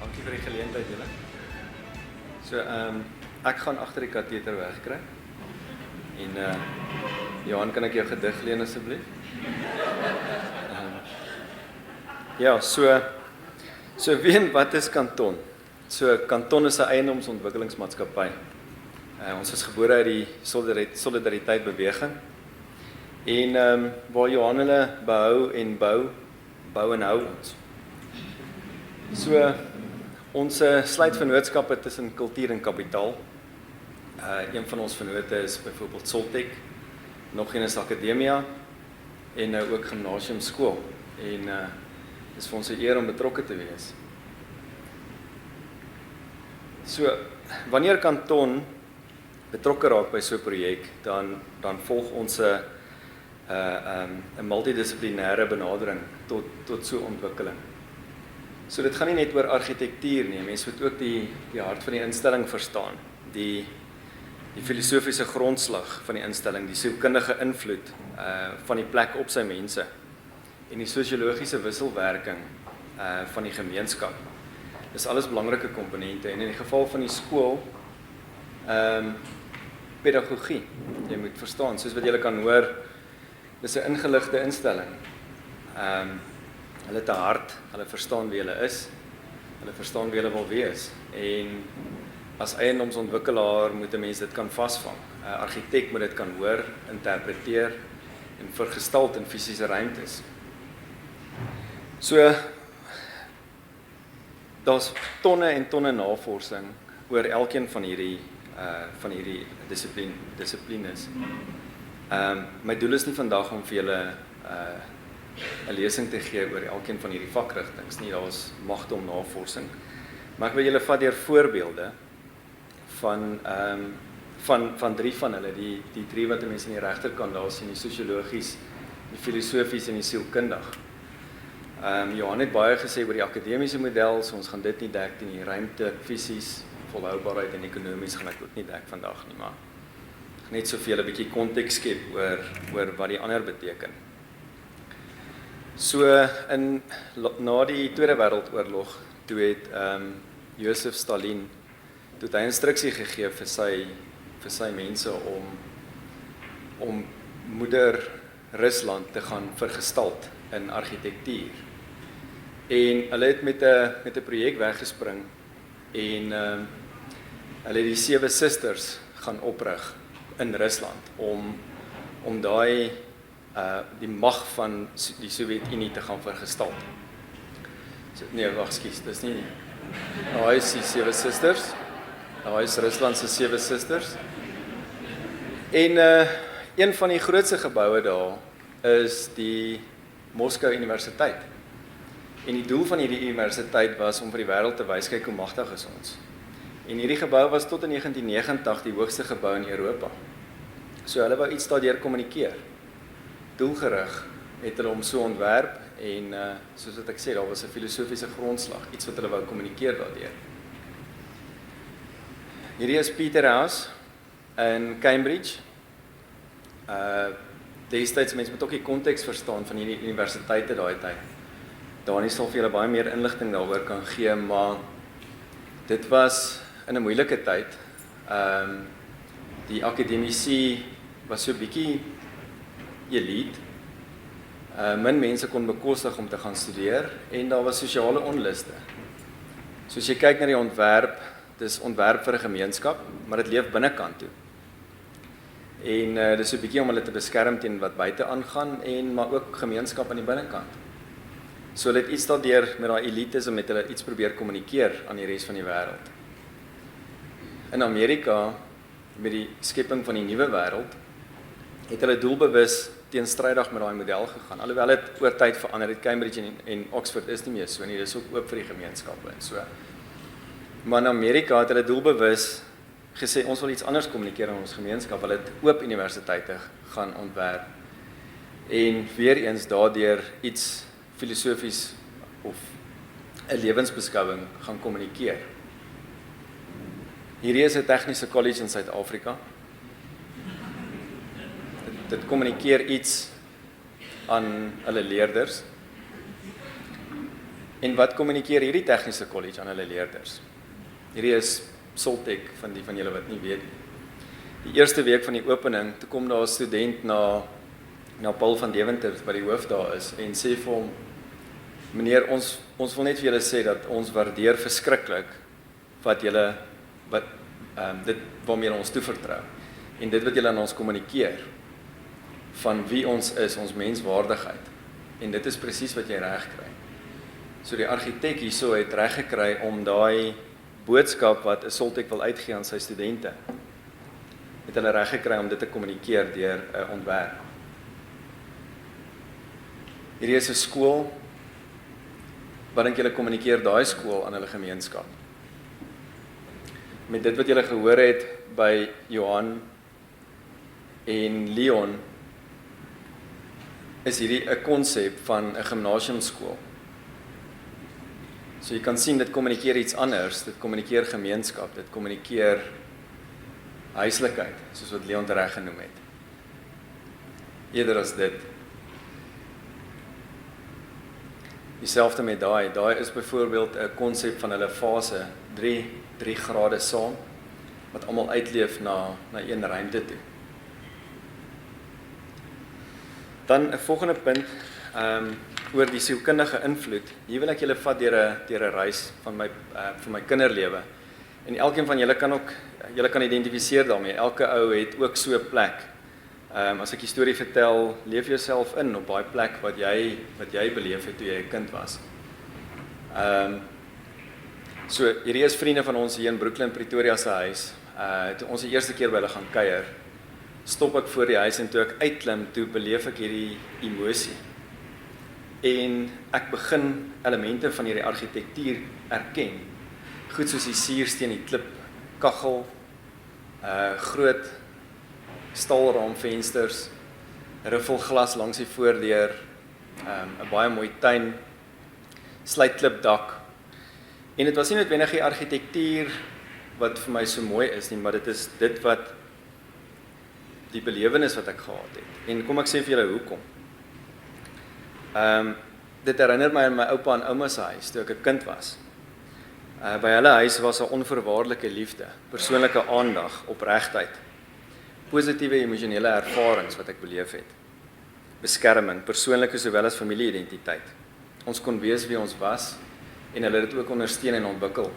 Dankie vir die geleentheid julle. So ek gaan agter die kateter wegkry. En Johan, kan ek jou gedig leen asseblief? Ja, so weet wat is Kanton? So Kanton is 'n eiendomsontwikkelingsmaatskappy. Ons is gebore uit die solidariteit beweging. En waar Johan hulle bou en hou ons. So ons sluit vennootskappe tussen kultuur en kapitaal. Een van ons vennote is byvoorbeeld Soltech, nog een is Akademia en nou ook Gimnasium Skool. En dis vir ons 'n eer om betrokke te wees. So wanneer kanton betrokke raak by so 'n projek, dan volg ons 'n multidissiplinêre benadering tot so 'n ontwikkeling. So dit gaan nie net oor argitektuur nie, mense moet ook die hart van die instelling verstaan, die filosofiese grondslag van die instelling, die sielkundige invloed van die plek op sy mense en die sosiologiese wisselwerking van die gemeenskap. Dis alles belangrike komponente en in die geval van die skool pedagogie. Jy moet verstaan, soos wat julle kan hoor, dis 'n ingeligte instelling. Hulle het 'n hart, hulle verstaan wie hulle is, hulle verstaan wie hulle wil wees en as eiendomsontwikkelaar moet 'n mens dit kan vasvang. 'n Argitek moet dit kan hoor, interpreteer en vergestalt in fisiese ruimtes. So daar's tonne en tonne navorsing oor elkeen van hierdie dissiplines. My doel is nie vandag om vir julle 'n lesing te gee oor elkeen van hierdie vakrigtings nie. Daar's magte om navorsing. Maar ek wil julle vat deur voorbeelde van 3 van hulle, die 3 wat mense aan die regterkant daar sien, die sosiologies, die filosofies en die sielkundig. Johan het baie gesê oor die akademiese model, so ons gaan dit nie dek nie, die ruimte, fisies, volhoubaarheid en ekonomies gaan ek ook nie dek vandag nie, maar net soveel 'n bietjie konteks skep oor wat die ander beteken. So na die Tweede Wêreldoorlog, toe het Josef Stalin toe hy instruksie gegee vir sy mense om moeder Rusland te gaan vergestalt in argitektuur. En hulle het met 'n projek weggespring en hulle het die 7 Susters gaan oprig in Rusland om daai die mag van die Sowjetunie te gaan vergestalt. So, nee, wag, skus, dis nie. Daai is die 7 Susters. Daai is Rusland se 7 Susters. En een van die grootste geboue daar is die Moskou Universiteit. En die doel van hierdie universiteit was om vir die wêreld te wys kyk hoe magtig is ons. En hierdie gebou was tot in 1989 die hoogste gebou in Europa. So hulle wou iets daardeur kommunikeer. Doelgerig het hulle hom so ontwerp en soos wat ek sê, daar was 'n filosofiese grondslag, iets wat hulle wou kommunikeer daardeur. Hierdie is Peter House in Cambridge. Destyds mense moet ook die konteks verstaan van hierdie universiteite daai tyd. Dani sal vir julle baie meer inligting daaroor kan gee, maar dit was in 'n moeilike tyd. Die akademici was so 'n bietjie elite. Min mense kon bekostig om te gaan studeer en daar was sosiale onluste. So as jy kyk na die ontwerp, dis ontwerp vir 'n gemeenskap, maar dit leef binnekant toe. En dis so 'n bietjie om hulle te beskerm teen wat buite aangaan en maar ook gemeenskap aan die binnekant. So hulle het iets daardeur met daai elitisme met hulle iets probeer kommunikeer aan die res van die wêreld. In Amerika met die skepping van die nuwe wêreld het hulle doelbewus teenstrydig met daai model gegaan. Alhoewel dit oor tyd verander het, Cambridge en Oxford is nie meer so nie, dis ook oop vir die gemeenskappe en so. Maar in Amerika het hulle doelbewus gesê ons wil iets anders kommunikeer aan ons gemeenskap. Hulle het oop universiteite gaan ontwerp. En weer eens daardeur iets filosofies of 'n lewensbeskouing gaan kommunikeer. Hierdie is 'n tegniese college in Suid-Afrika. Dit kommunikeer iets aan hulle leerders. En wat kommunikeer hierdie tegniese college aan hulle leerders? Hierdie is Soltech van die van julle wat nie weet. Die eerste week van die opening, toe kom daar 'n student na Paul van Deventer wat die hoof daar is en sê vir hom: "Meneer, ons wil net vir julle sê dat ons waardeer verskriklik wat julle dit waarmee ons toevertrou en dit wat julle aan ons kommunikeer van wie ons is, ons menswaardigheid. En dit is presies wat jy reg kry." So die argitek hierso het reg gekry om daai boodskap wat 'n Soltech wil uitgee aan sy studente, het hulle reg gekry om dit te kommunikeer deur 'n ontwerp. Hierdie is 'n skool. Wat dink julle kommunikeer daai skool aan hulle gemeenskap? met dit wat julle gehoor het by Johan en Leon, is hierdie 'n konsep van 'n gimnasiumskool. So jy kan sien, dit kommunikeer iets anders, dit kommunikeer gemeenskap, dit kommunikeer huislikheid, soos wat Leon reg genoem het. Eerder as dit. Dieselfde met daai is byvoorbeeld 'n konsep van hulle fase, 3 grade saam, wat almal uitleef na een ruimte toe. Dan 'n volgende punt, oor die sielkundige invloed. Hier wil ek julle vat deur 'n reis van my kinderlewe. En elkeen van julle kan identifiseer daarmee. Elke ou het ook so 'n plek. As ek die storie vertel, leef jouself in op daai plek wat jy beleef het toe jy 'n kind was. So hierdie is vriende van ons hier in Brooklyn, Pretoria se huis. Toe ons die eerste keer by hulle gaan kuier, stop ek voor die huis en toe ek uitklim, toe beleef ek hierdie emosie. En ek begin elemente van hierdie argitektuur erken. Goed soos die suursteen, die klip, kaggel, groot staalraamvensters, riffelglas langs die voordeur, 'n baie mooi tuin, sluitklipdak. En dit was nie noodwendig die argitektuur wat vir my so mooi is nie, maar dit is dit wat die belewenis wat ek gehad het. En kom ek sê vir julle hoekom. Dit herinner my aan my oupa en ouma se huis toe ek 'n kind was. By hulle huis was 'n onvoorwaardelike liefde, persoonlike aandag, opregtheid, positiewe emosionele ervarings wat ek beleef het, beskerming, persoonlike sowel as familie-identiteit. Ons kon wees wie ons was en hulle het dit ook ondersteun en ontwikkel.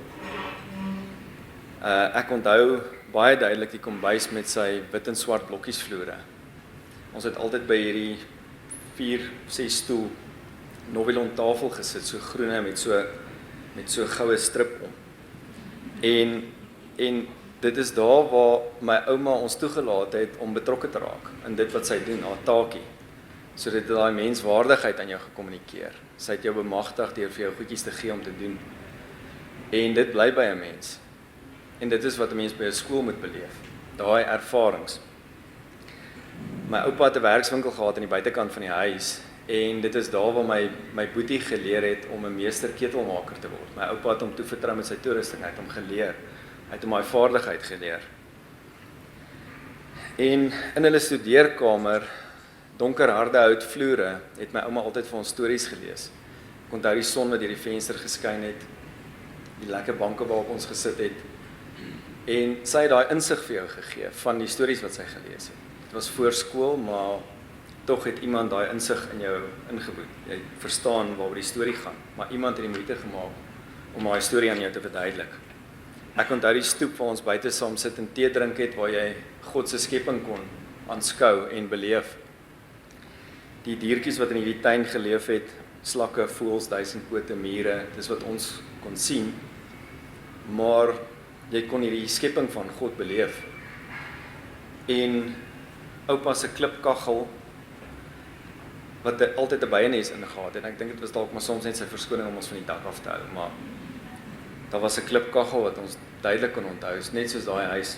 Ek onthou baie duidelik die kombuis met sy wit en swart blokkiesvloere. Ons het altyd by hierdie 4-6 stoel Novilon tafel gesit, so groene met so goue strip om. En dit is daar waar my ouma ons toegelaat het om betrokke te raak in dit wat sy doen, haar taakie. So dit het daai menswaardigheid aan jou gekommunikeer. Sy het jou bemagtig deur vir jou goedjies te gee om te doen. En dit bly by 'n mens. En dit is wat 'n mens by 'n skool moet beleef. Daai ervarings. My oupa het 'n werkswinkel gehad aan die buitekant van die huis. En dit is daar waar my boetie geleer het om 'n meester ketelmaker te word. My oupa het hom toevertrou met sy toerusting, hy het hom geleer. Hy het hom daai vaardigheid geleer. En in hulle studeerkamer, donker harde hout vloere, het my ouma altyd vir ons stories gelees. Ek onthou die son wat deur die venster geskyn het, die lekker banke waarop ons gesit het. En sy het daai insig vir jou gegee van die stories wat sy gelees het. Dit was voor skool, maar tog het iemand daai insig in jou ingeboet. Jy verstaan waaroor die storie gaan, maar iemand het die moeite gemaak om daai storie aan jou te verduidelik. Ek onthou die stoep waar ons buite saam sit en tee drink het, waar jy God se skepping kon aanskou en beleef. Die diertjies wat in hierdie tuin geleef het, slakke, voëls, duisendpote, mure, dis wat ons kon sien. Maar jy kon hierdie skepping van God beleef. En oupa se klipkaggel wat altyd 'n byenes ingehaat het. En ek dink dit was dalk maar soms net sy verskoning om ons van die dak af te hou, maar daar was 'n klipkaggel wat ons duidelik kon onthou, net soos daai huis.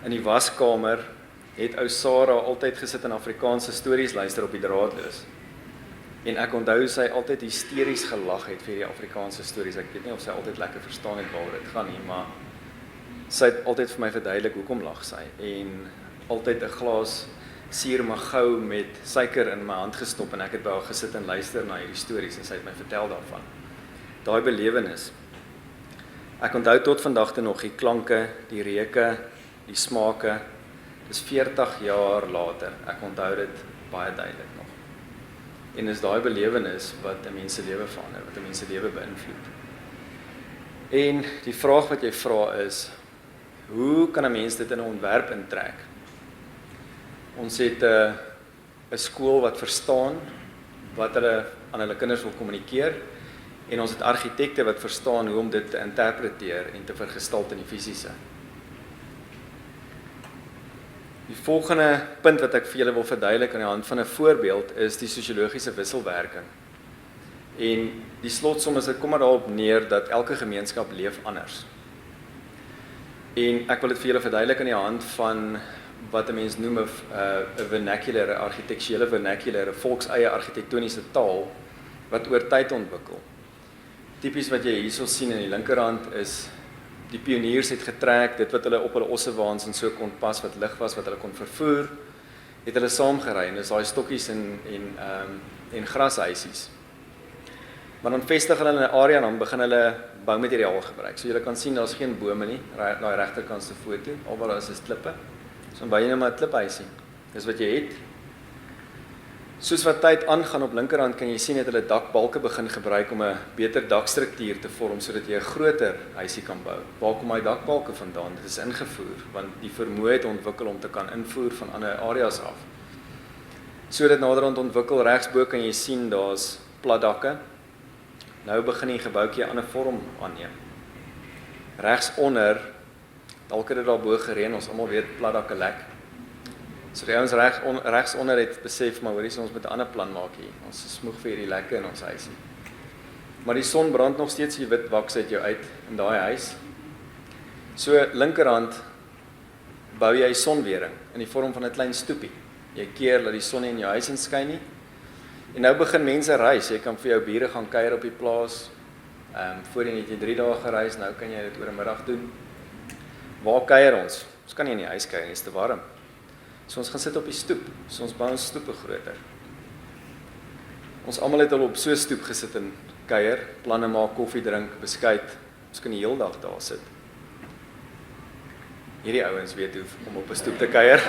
In die waskamer het ou Sarah altyd gesit en Afrikaanse stories luister op die draadloos. En ek onthou sy altyd hysteries gelag het vir die Afrikaanse stories. Ek weet nie of sy altyd lekker verstaan het waaroor dit gaan nie, maar sy het altyd vir my verduidelik hoekom lag sy. En altyd 'n glas suurmagou met suiker in my hand gestop en ek het by haar gesit en luister na hierdie stories en sy het my vertel daarvan. Daai belewenis. Ek onthou tot vandag toe nog die klanke, die reuke, die smake. Dis 40 jaar later. Ek onthou dit baie duidelik nog. En is daai belewenis wat 'n mens se lewe verander, wat 'n mens se lewe beïnvloed. En die vraag wat jy vra is, hoe kan 'n mens dit in 'n ontwerp intrek? Ons het 'n skool wat verstaan wat hulle aan hulle kinders wil kommunikeer en ons het argitekte wat verstaan hoe om dit te interpreteer en te vergestalte in die fisiese. Die volgende punt wat ek vir julle wil verduidelik aan die hand van 'n voorbeeld is die sosiologiese wisselwerking. En die slotsom is dit kom maar daarop neer dat elke gemeenskap leef anders. En ek wil dit vir julle verduidelik aan die hand van wat 'n mens noem 'n vernacular, 'n argitektuele vernacular, 'n volkseie argitektoniese taal wat oor tyd ontwikkel. Tipies wat jy hierso sien in die linkerhand is die pioniers het getrek, dit wat hulle op hulle ossewaans en so kon pas, wat lig was, wat hulle kon vervoer, het hulle saamgery en dis daai stokkies en grashuisies. Maar dan vestig hulle in 'n area en dan begin hulle boumateriaal gebruik. So julle kan sien daar's geen bome nie, daai regterkantste foto, al wat daar is klippe. So dan bou jy net maar 'n kliphuisie. Dis wat jy het. Soos wat tyd aangaan op linkerhand kan jy sien dat hulle dakbalke begin gebruik om 'n beter dakstruktuur te vorm sodat jy 'n groter huisie kan bou. Waar kom daai dakbalke vandaan? Dit is ingevoer want die vermoë het ontwikkel om te kan invoer van ander areas af. So dit naderhand ontwikkel regsbo kan jy sien daar's platdakke. Nou begin die gebouetjie 'n ander vorm aanneem. Regsonder, dalk het dit daarbo gereën, ons almal weet platdakke lek. So die ouens regsonder het besef, maar hoorie, ons moet 'n ander plan maak hier. Ons smoeg vir hierdie lekke in ons huisie. Maar die son brand nog steeds die wit waks uit jou uit in daai huis. So linkerhand bou jy sonwering in die vorm van 'n klein stoepie. Jy keer dat die son nie in jou huis inskyn nie. En nou begin mense reis. Jy kan vir jou bure gaan kuier op die plaas. Voorheen het jy 3 dae gereis, nou kan jy dit oor 'n middag doen. Waar kuier ons? Ons kan nie in die huis kuier nie, dit is te warm. So ons gaan sit op die stoep. So ons bou ons stoepe groter. Ons almal het al op so 'n stoep gesit en kuier, planne maak, koffie drink, beskuit. Ons kan die hele dag daar sit. Hierdie ouens weet hoe om op 'n stoep te kuier.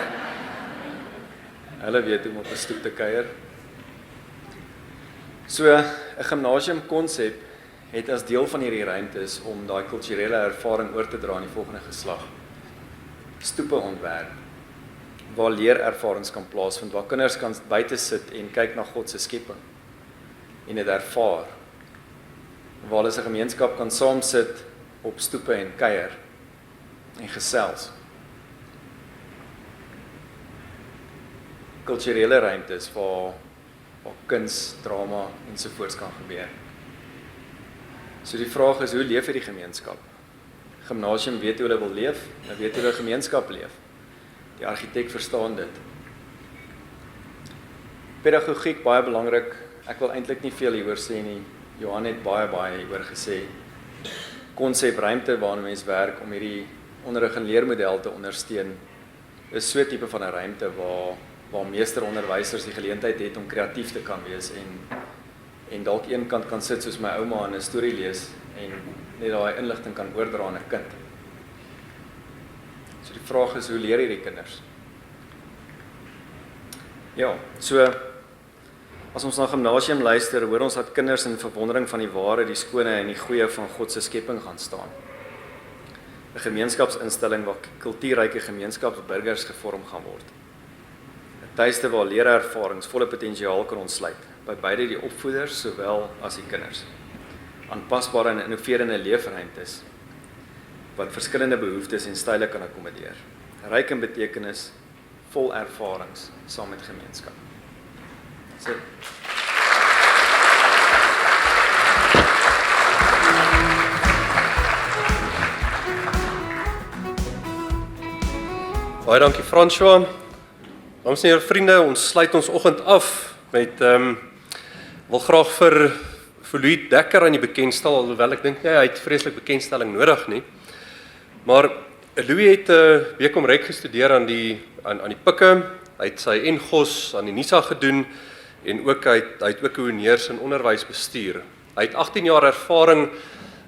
Hulle weet hoe om op 'n stoep te kuier. So 'n gimnasiumkonsep het as deel van hierdie ruimtes om daai kulturele ervaring oor te dra aan die volgende geslag. Stoepe ontwerp waar leerervarings kan plaasvind, waar kinders kan buite sit en kyk na God se skepping en dit ervaar. Waar hulle as 'n gemeenskap kan saam sit op stoepe en kuier en gesels. Kulturele ruimtes waar kuns, drama ensovoorts kan gebeur. So die vraag is, hoe leef hierdie gemeenskap? Gimnasium weet hoe hulle wil leef, hulle weet hoe hulle gemeenskap leef. Die argitek verstaan dit. Pedagogiek, baie belangrik. Ek wil eintlik nie veel hieroor sê nie. Johan het baie hieroor gesê. Konsep ruimte waarna mens werk om hierdie onderrig en leermodel te ondersteun, is so 'n tipe van 'n ruimte waar meesteronderwysers die geleentheid het om kreatief te kan wees en dalk een kant kan sit soos my ouma en 'n storie lees en net daai inligting kan oordra aan 'n kind. So die vraag is, hoe leer hierdie kinders? Ja, so as ons na gimnasium luister, hoor ons dat kinders in verwondering van die ware, die skone en die goeie van God se skepping gaan staan. 'n Gemeenskapsinstelling waar kultuurryke gemeenskapsburgers gevorm gaan word. 'n Tuiste waar leerervarings volle potensiaal kan ontsluit, by beide die opvoeders sowel as die kinders. Aanpasbare en innoverende leefruimtes wat verskillende behoeftes en style kan akkommodeer. Ryk in betekenis, vol ervarings saam met gemeenskap. So. Baie dankie François. Dames en here vriende, ons sluit ons oggend af met wil graag vir Louis Dekker aan die bekendstel, alhoewel ek dink nie hy het vreeslik bekendstelling nodig nie. Maar Louis het 'n week om rek gestudeer aan die Pikke. Hy het sy NGOS aan die NISA gedoen en ook hy het ook 'n honneurs in onderwysbestuur. Hy het 18 jaar ervaring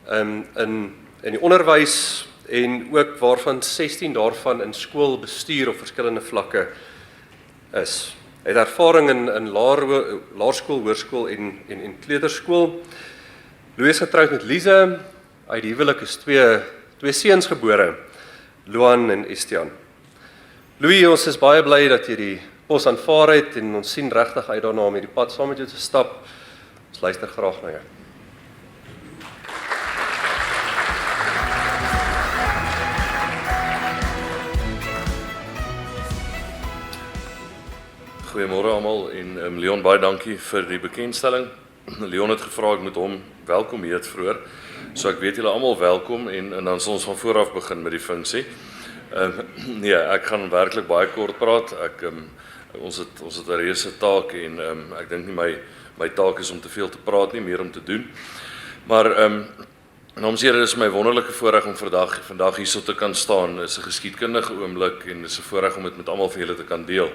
in die onderwys en ook waarvan 16 daarvan in skoolbestuur op verskillende vlakke is. Hy het ervaring in laerskool, hoërskool en kleuterskool. Louis is getroud met Lise. Uit die huwelik is twee seuns gebore, Luan en Estian. Louis, ons is baie bly dat jy die pos aanvaar het en ons sien regtig uit daarna om hierdie pad saam met jou te stap. Ons luister graag na jou. Goeiemôre almal en Leon, baie dankie vir die bekendstelling. Leon het gevra ek moet hom welkom hier vroeër. So ek weet julle almal welkom en dan sal ons van voor af begin met die funksie. Nee, ek gaan werklik baie kort praat. Ons het 'n reuse taak en ek dink nie my taak is om te veel te praat nie, meer om te doen. Maar dames en here, dis my wonderlike voorreg om vandag hierso te kan staan. Dit is 'n geskiedkundige oomblik en dit is 'n voorreg om dit met almal van julle te kan deel.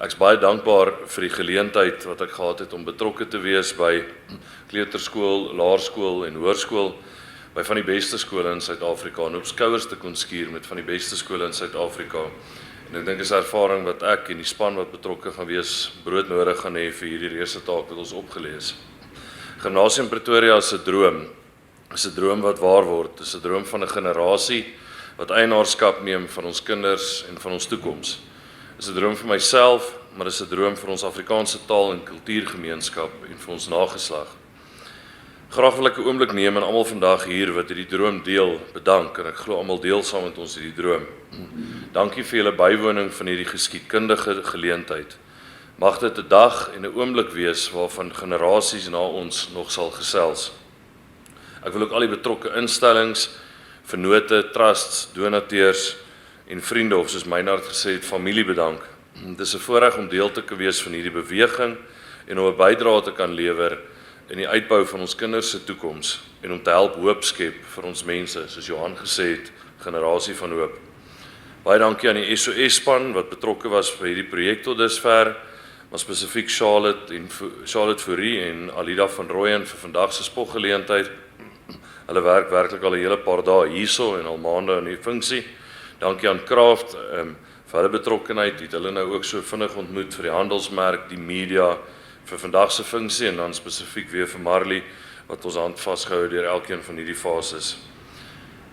Ek's baie dankbaar vir die geleentheid wat ek gehad het om betrokke te wees by kleuterskool, laerskool en hoërskool, by van die beste skole in Suid-Afrika en op skouers te kon skuur met van die beste skole in Suid-Afrika. En ek dink is 'n ervaring wat ek en die span wat betrokke gaan wees broodnodig gaan hê vir hierdie reuse taak wat ons opgelees. Gimnasium Pretoria is 'n droom. Is 'n droom wat waar word. Dis 'n droom van 'n generasie wat eienaarskap neem van ons kinders en van ons toekoms. Dis 'n droom vir myself, maar dis 'n droom vir ons Afrikaanse taal en kultuurgemeenskap en vir ons nageslag. Graag wil ek 'n oomblik neem en almal vandag hier wat hierdie droom deel, bedank en ek glo almal deel saam met ons hierdie droom. Dankie vir julle bywoning van hierdie geskiedkundige geleentheid. Mag dit 'n dag en 'n oomblik wees waarvan generasies na ons nog sal gesels. Ek wil ook al die betrokke instellings, vennote, trusts, donateurs en vriende of soos Meinhard gesê het, familie bedank. Dit is 'n voorreg om deel te kan wees van hierdie beweging en om 'n bydrae te kan lewer in die uitbou van ons kinders se toekoms en om te help hoop skep vir ons mense, soos Johan gesê het, generasie van hoop. Baie dankie aan die SOS span wat betrokke was by hierdie projek tot dusver, maar spesifiek Charlotte Fourie en Alida van Rooyen vir vandag se spoggeleentheid. Hulle werk werklik al 'n hele paar dae hierso en al maande in die funksie. Dankie aan Kraft vir hulle betrokkenheid. Het hulle nou ook so vinnig ontmoet vir die handelsmerk, die media vir vandag se funksie en dan spesifiek weer vir Marley wat ons hand vasgehou deur elkeen van hierdie fases.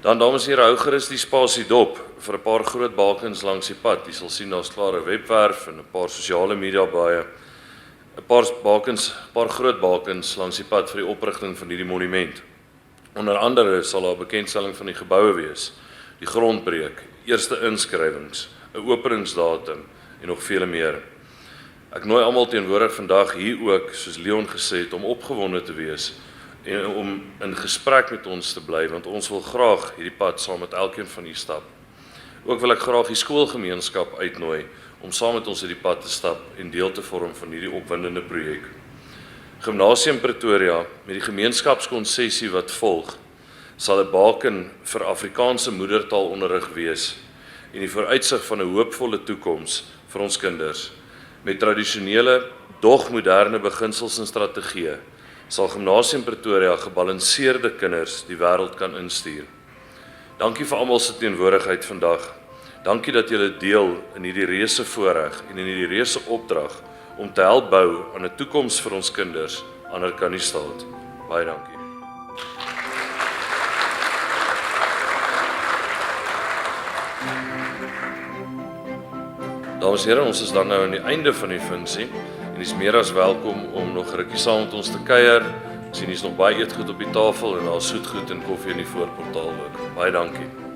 Dan dames en here, hou gerus die spasie dop vir 'n paar groot balkens langs die pad. Jy sal sien daar's klaar 'n webwerf en 'n paar sosiale media baie. 'n paar groot balkens langs die pad vir die oprigting van hierdie monument. Onder andere sal daar 'n bekendstelling van die geboue wees, die grondbreek, eerste inskrywings, 'n openingsdatum en nog vele meer. Ek nooi almal teenwoordig vandag hier ook, soos Leon gesê het, om opgewonde te wees en om in gesprek met ons te bly, want ons wil graag hierdie pad saam met elkeen van u stap. Ook wil ek graag die skoolgemeenskap uitnooi om saam met ons hierdie pad te stap en deel te vorm van hierdie opwindende projek. Gimnasium Pretoria met die gemeenskapskonsessie wat volg, sal 'n baken vir Afrikaanse moedertaalonderrig wees en die vooruitsig van 'n hoopvolle toekoms vir ons kinders. Met tradisionele, dog moderne beginsels en strategieë sal Gimnasium Pretoria gebalanseerde kinders die wêreld kan instuur. Dankie vir almal se teenwoordigheid vandag. Dankie dat julle deel in hierdie reuse voorreg en in hierdie reuse opdrag om te help bou aan 'n toekoms vir ons kinders aan Arkanistad. Baie dankie. Dames en here, ons is dan nou aan die einde van die funksie en is meer as welkom om nog 'n rukkie saam met ons te kuier. Ek sien hier's nog baie eetgoed op die tafel en daar's soetgoed en koffie in die voorportaal ook. Baie dankie.